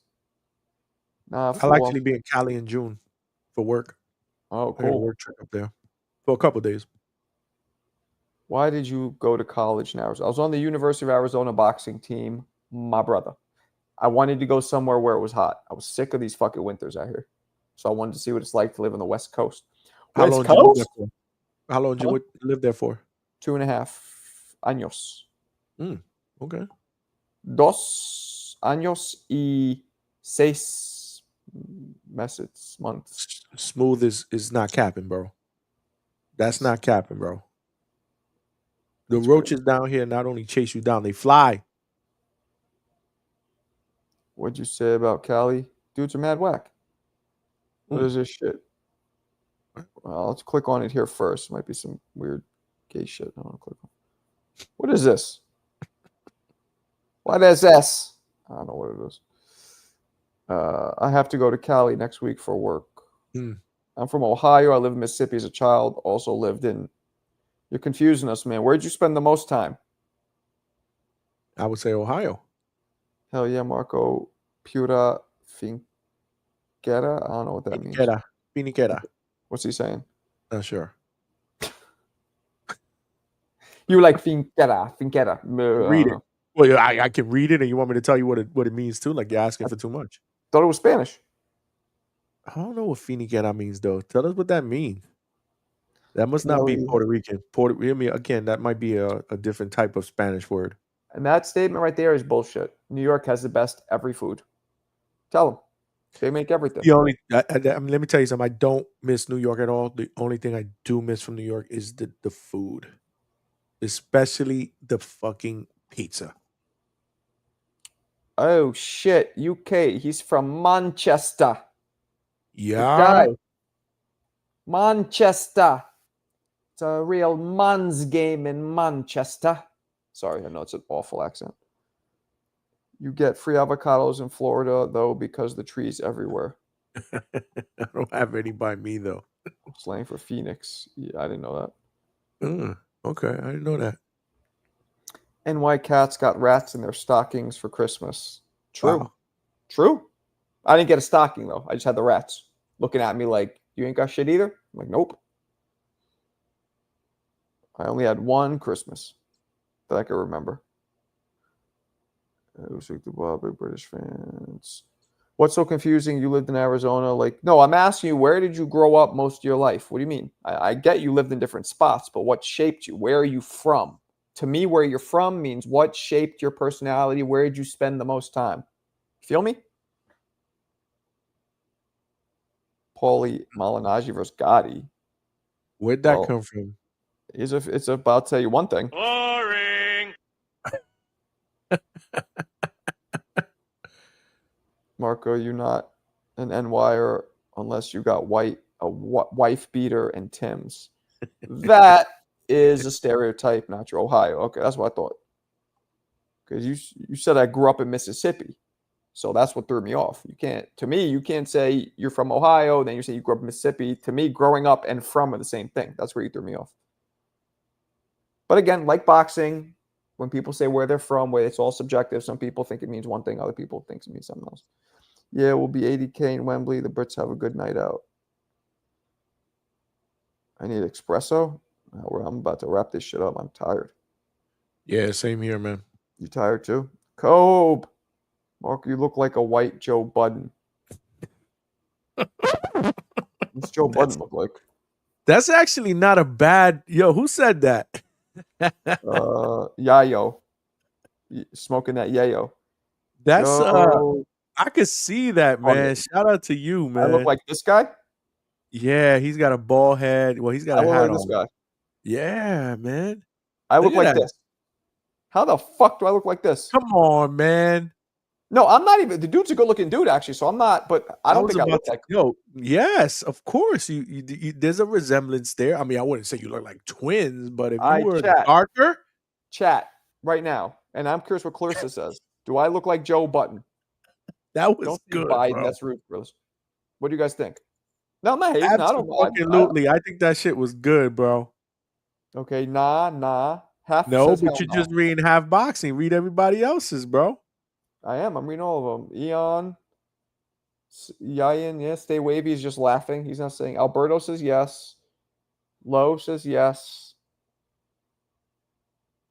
Nah, I'll actually be in Cali in June for work. Oh, I got a cool. work trip up there for a couple days. Why did you go to college in Arizona? I was on the University of Arizona boxing team, my brother. I wanted to go somewhere where it was hot. I was sick of these fucking winters out here. So I wanted to see what it's like to live on the West Coast. How West long did you live there Coast? for? How long did you live there for? 2.5 años. Okay. 2 años y 6 meses, months. Smooth is not capping, bro. That's not capping, bro. The roaches down here not only chase you down, they fly. What'd you say about Cali? Dudes are mad whack. What is this shit? Well, let's click on it here first. Might be some weird gay shit. I don't know, click on. What is this? What is this? I don't know what it is. I have to go to Cali next week for work. I'm from Ohio. I lived in Mississippi as a child. Also lived in. You're confusing us, man. Where'd you spend the most time? I would say Ohio. Hell yeah, Marco. Pura Finquera. I don't know what that means. Finiquera. What's he saying? Not sure. You like Finquera. Read it. Well, I can read it, and you want me to tell you what it means too? Like you're asking for too much. Thought it was Spanish. I don't know what finiquera means though. Tell us what that means. That must not be Puerto Rican. Again, that might be a different type of Spanish word. And that statement right there is bullshit. New York has the best every food. Tell them. They make everything. The only, let me tell you something. I don't miss New York at all. The only thing I do miss from New York is the food, especially the fucking pizza. Oh shit, UK. He's from Manchester. Yeah. Manchester. It's a real man's game in Manchester. Sorry, I know it's an awful accent. You get free avocados in Florida, though, because the trees everywhere. I don't have any by me, though. Slang for Phoenix. Yeah, I didn't know that. Okay, I didn't know that. NY cats got rats in their stockings for Christmas. True. Wow. True. I didn't get a stocking, though. I just had the rats looking at me like, you ain't got shit either? I'm like, nope. I only had one Christmas that I can remember. Big British fans. What's so confusing? You lived in Arizona. Like, no, I'm asking you, where did you grow up most of your life? What do you mean? I get you lived in different spots, but what shaped you? Where are you from? To me, where you're from means what shaped your personality. Where did you spend the most time? Feel me? Paulie Malignaggi versus Gotti. Where'd that come from? It's about to tell you one thing. Boring. Marco, you're not an NYer unless you got a wife beater and Tim's. That is a stereotype, not your Ohio. Okay, that's what I thought. Because you said I grew up in Mississippi. So that's what threw me off. You can't say you're from Ohio, then you say you grew up in Mississippi. To me, growing up and from are the same thing. That's where you threw me off. But again, like boxing, when people say where they're from, where it's all subjective, some people think it means one thing, other people think it means something else. Yeah, it will be 80K in Wembley. The Brits have a good night out. I need espresso. I'm about to wrap this shit up. I'm tired. Yeah, same here, man. You tired too? Cobe. Mark, you look like a white Joe Budden. What's Joe Budden look like? That's actually not a bad. Yo, who said that? Yayo. Smoking that yayo. That's Yo. I could see that, man. Shout out to you, man. I look like this guy? Yeah, he's got a bald head. Well, he's got a hat on. This guy. Yeah, man. I look like this. How the fuck do I look like this? Come on, man. No, I'm not even. The dude's a good-looking dude, actually. So I'm not. But I don't think I look like. Yo, yes, of course. You there's a resemblance there. I mean, I wouldn't say you look like twins, but if you were darker, chat right now, and I'm curious what Clarissa says. Do I look like Joe Budden? That was good, Biden. bro. That's rude, brothers. What do you guys think? No, I'm not hating. Absolutely. I think that shit was good, bro. Okay, nah. Half No, says but hell you're no. just reading half boxing. Read everybody else's, bro. I am. I'm reading all of them. Eon, Yayan, yeah, stay wavy. He's just laughing. He's not saying. Alberto says yes. Lowe says yes.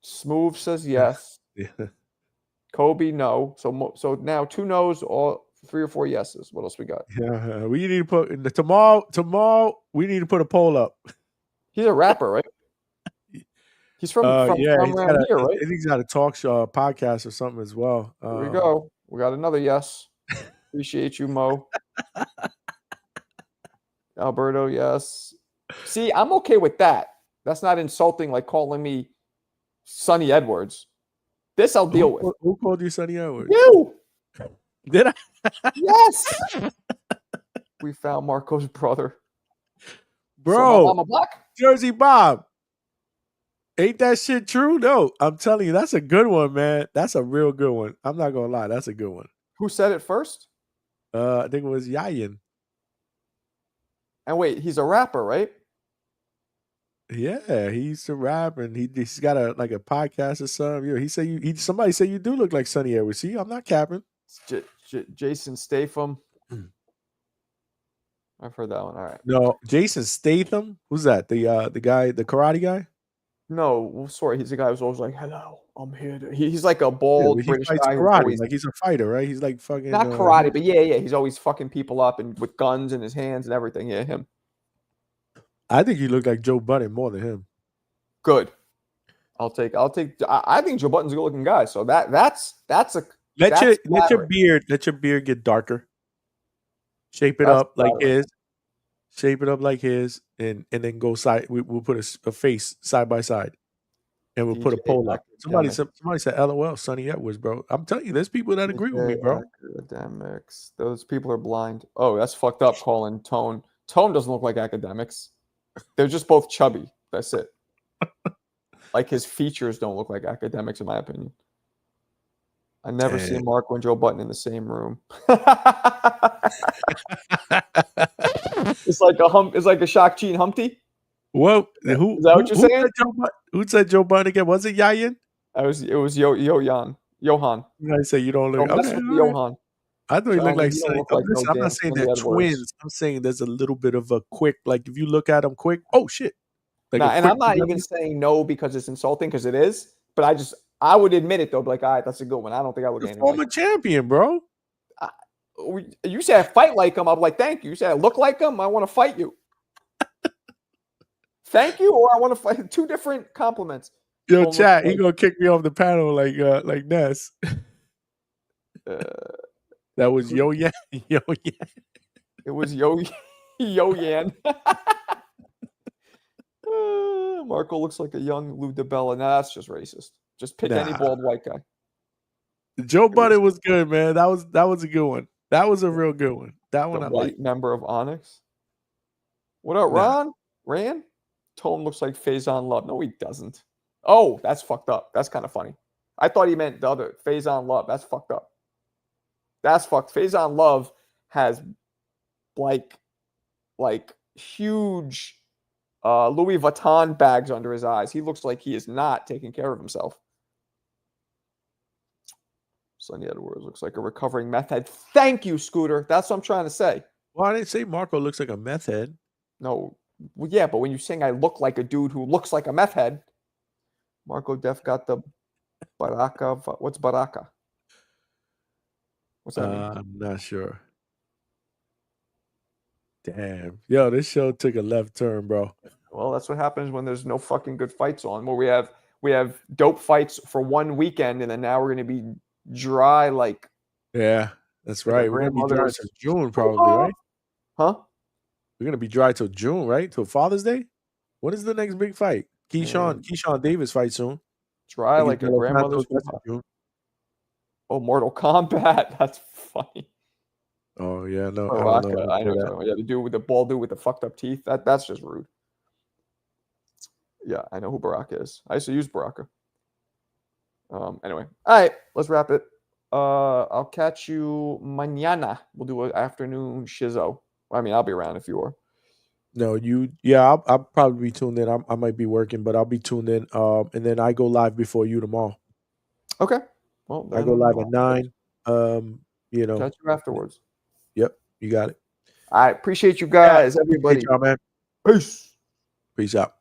Smooth says yes. Yeah. Kobe, no. So now 2 no's, all 3 or 4 yeses. What else we got? Yeah, we need to put tomorrow. We need to put a poll up. He's a rapper, right? He's from Yeah, around here, right? I think he's got a talk show, a podcast, or something as well. Here we go. We got another yes. Appreciate you, Mo. Alberto, yes. See, I'm okay with that. That's not insulting, like calling me Sonny Edwards. This I'll deal with. Who called you Sonny Edwards? You. Did I? Yes. We found Marco's brother. Bro, So Mama Black? Jersey Bob. Ain't that shit true? No, I'm telling you, that's a good one, man. That's a real good one. I'm not gonna lie, that's a good one. Who said it first? I think it was Yayan. And wait, he's a rapper, right? Yeah, he used to rap, and he's got a podcast or something. You know, somebody say you do look like Sonny Edwards. See, I'm not capping. Jason Statham. I've heard that one. All right. No, Jason Statham. Who's that? The guy, the karate guy? No, sorry. He's the guy who's always like, "Hello, I'm here." He's like a Yeah, bald he British fights guy. Who's karate. always, Like he's a fighter, right? He's like fucking not karate, but yeah. He's always fucking people up and with guns in his hands and everything. Yeah, him. I think you look like Joe Budden more than him. Good. I think Joe Button's a good-looking guy. So that's Let your beard get darker. Shape it up like his. Shape it up like his, and then go side. We'll put a face side by side, and we'll put a poll up. Somebody said, "LOL, Sonny Edwards, bro." I'm telling you, there's people that agree with me, bro. Academics. Those people are blind. Oh, that's fucked up. Calling Tone. Tone doesn't look like academics. They're just both chubby. That's it. Like his features don't look like academics, in my opinion. I never see Marco and Joe Button in the same room. It's like a Shakchi and Humpty. Well, Is that what you're saying? Who said Joe Button again? Was it Yayan? It was Johan. I say you don't look. That's Johan. I thought he looked like Sonny. Listen, I'm not saying they're twins. I'm saying there's a little bit of a quick, like if you look at them quick, oh shit. Like and I'm not even saying no because it's insulting, because it is. But I would admit it though. Be like, all right, that's a good one. I don't think I look anything. Former champion, bro. You say I fight like him. I'm like, thank you. You say I look like him. I want to fight you. Thank you, or I want to fight. 2 different compliments. Yo, chat, he gonna kick me off the panel like Ness. That was Yo Yan. Yo Yan. It was Yo Yan. Marco looks like a young Lou DiBella. Nah, that's just racist. Just pick any bald white guy. Joe Budden was good, man. That was a good one. That was a real good one. That one I like. Member of Onyx. What up, Ron? Ran? Tone looks like Faison Love. No, he doesn't. Oh, that's fucked up. That's kind of funny. I thought he meant the other Faison Love. That's fucked up. That's fucked. Faison Love has like huge Louis Vuitton bags under his eyes. He looks like he is not taking care of himself. Sonny Edwards looks like a recovering meth head. Thank you, Scooter. That's what I'm trying to say. Well, I didn't say Marco looks like a meth head. No. Well, yeah, but when you're saying I look like a dude who looks like a meth head, Marco Def got the Baraka. What's Baraka? What's that mean? I'm not sure. Damn. Yo, this show took a left turn, bro. Well, that's what happens when there's no fucking good fights on. Where we have dope fights for one weekend, and then now we're going to be dry like. Yeah, that's right. We're going to be dry till June probably, right? Huh? We're going to be dry till June, right? Till Father's Day? When is the next big fight? Keyshawn Davis fight soon. Dry like a grandmother's. Oh, Mortal Kombat. That's funny. Oh, yeah. No, Baraka, I know that. Yeah, the dude with the bald dude with the fucked up teeth. That's just rude. Yeah, I know who Baraka is. I used to use Baraka. Anyway. All right, let's wrap it. I'll catch you mañana. We'll do an afternoon shizzo. I mean, I'll be around if you are. No, I'll probably be tuned in. I might be working, but I'll be tuned in. And then I go live before you tomorrow. Okay. Well, I go live at 9. You know. Catch you afterwards. Yep, you got it. I appreciate you guys, Yeah, everybody. appreciate y'all, man. Peace. Peace out.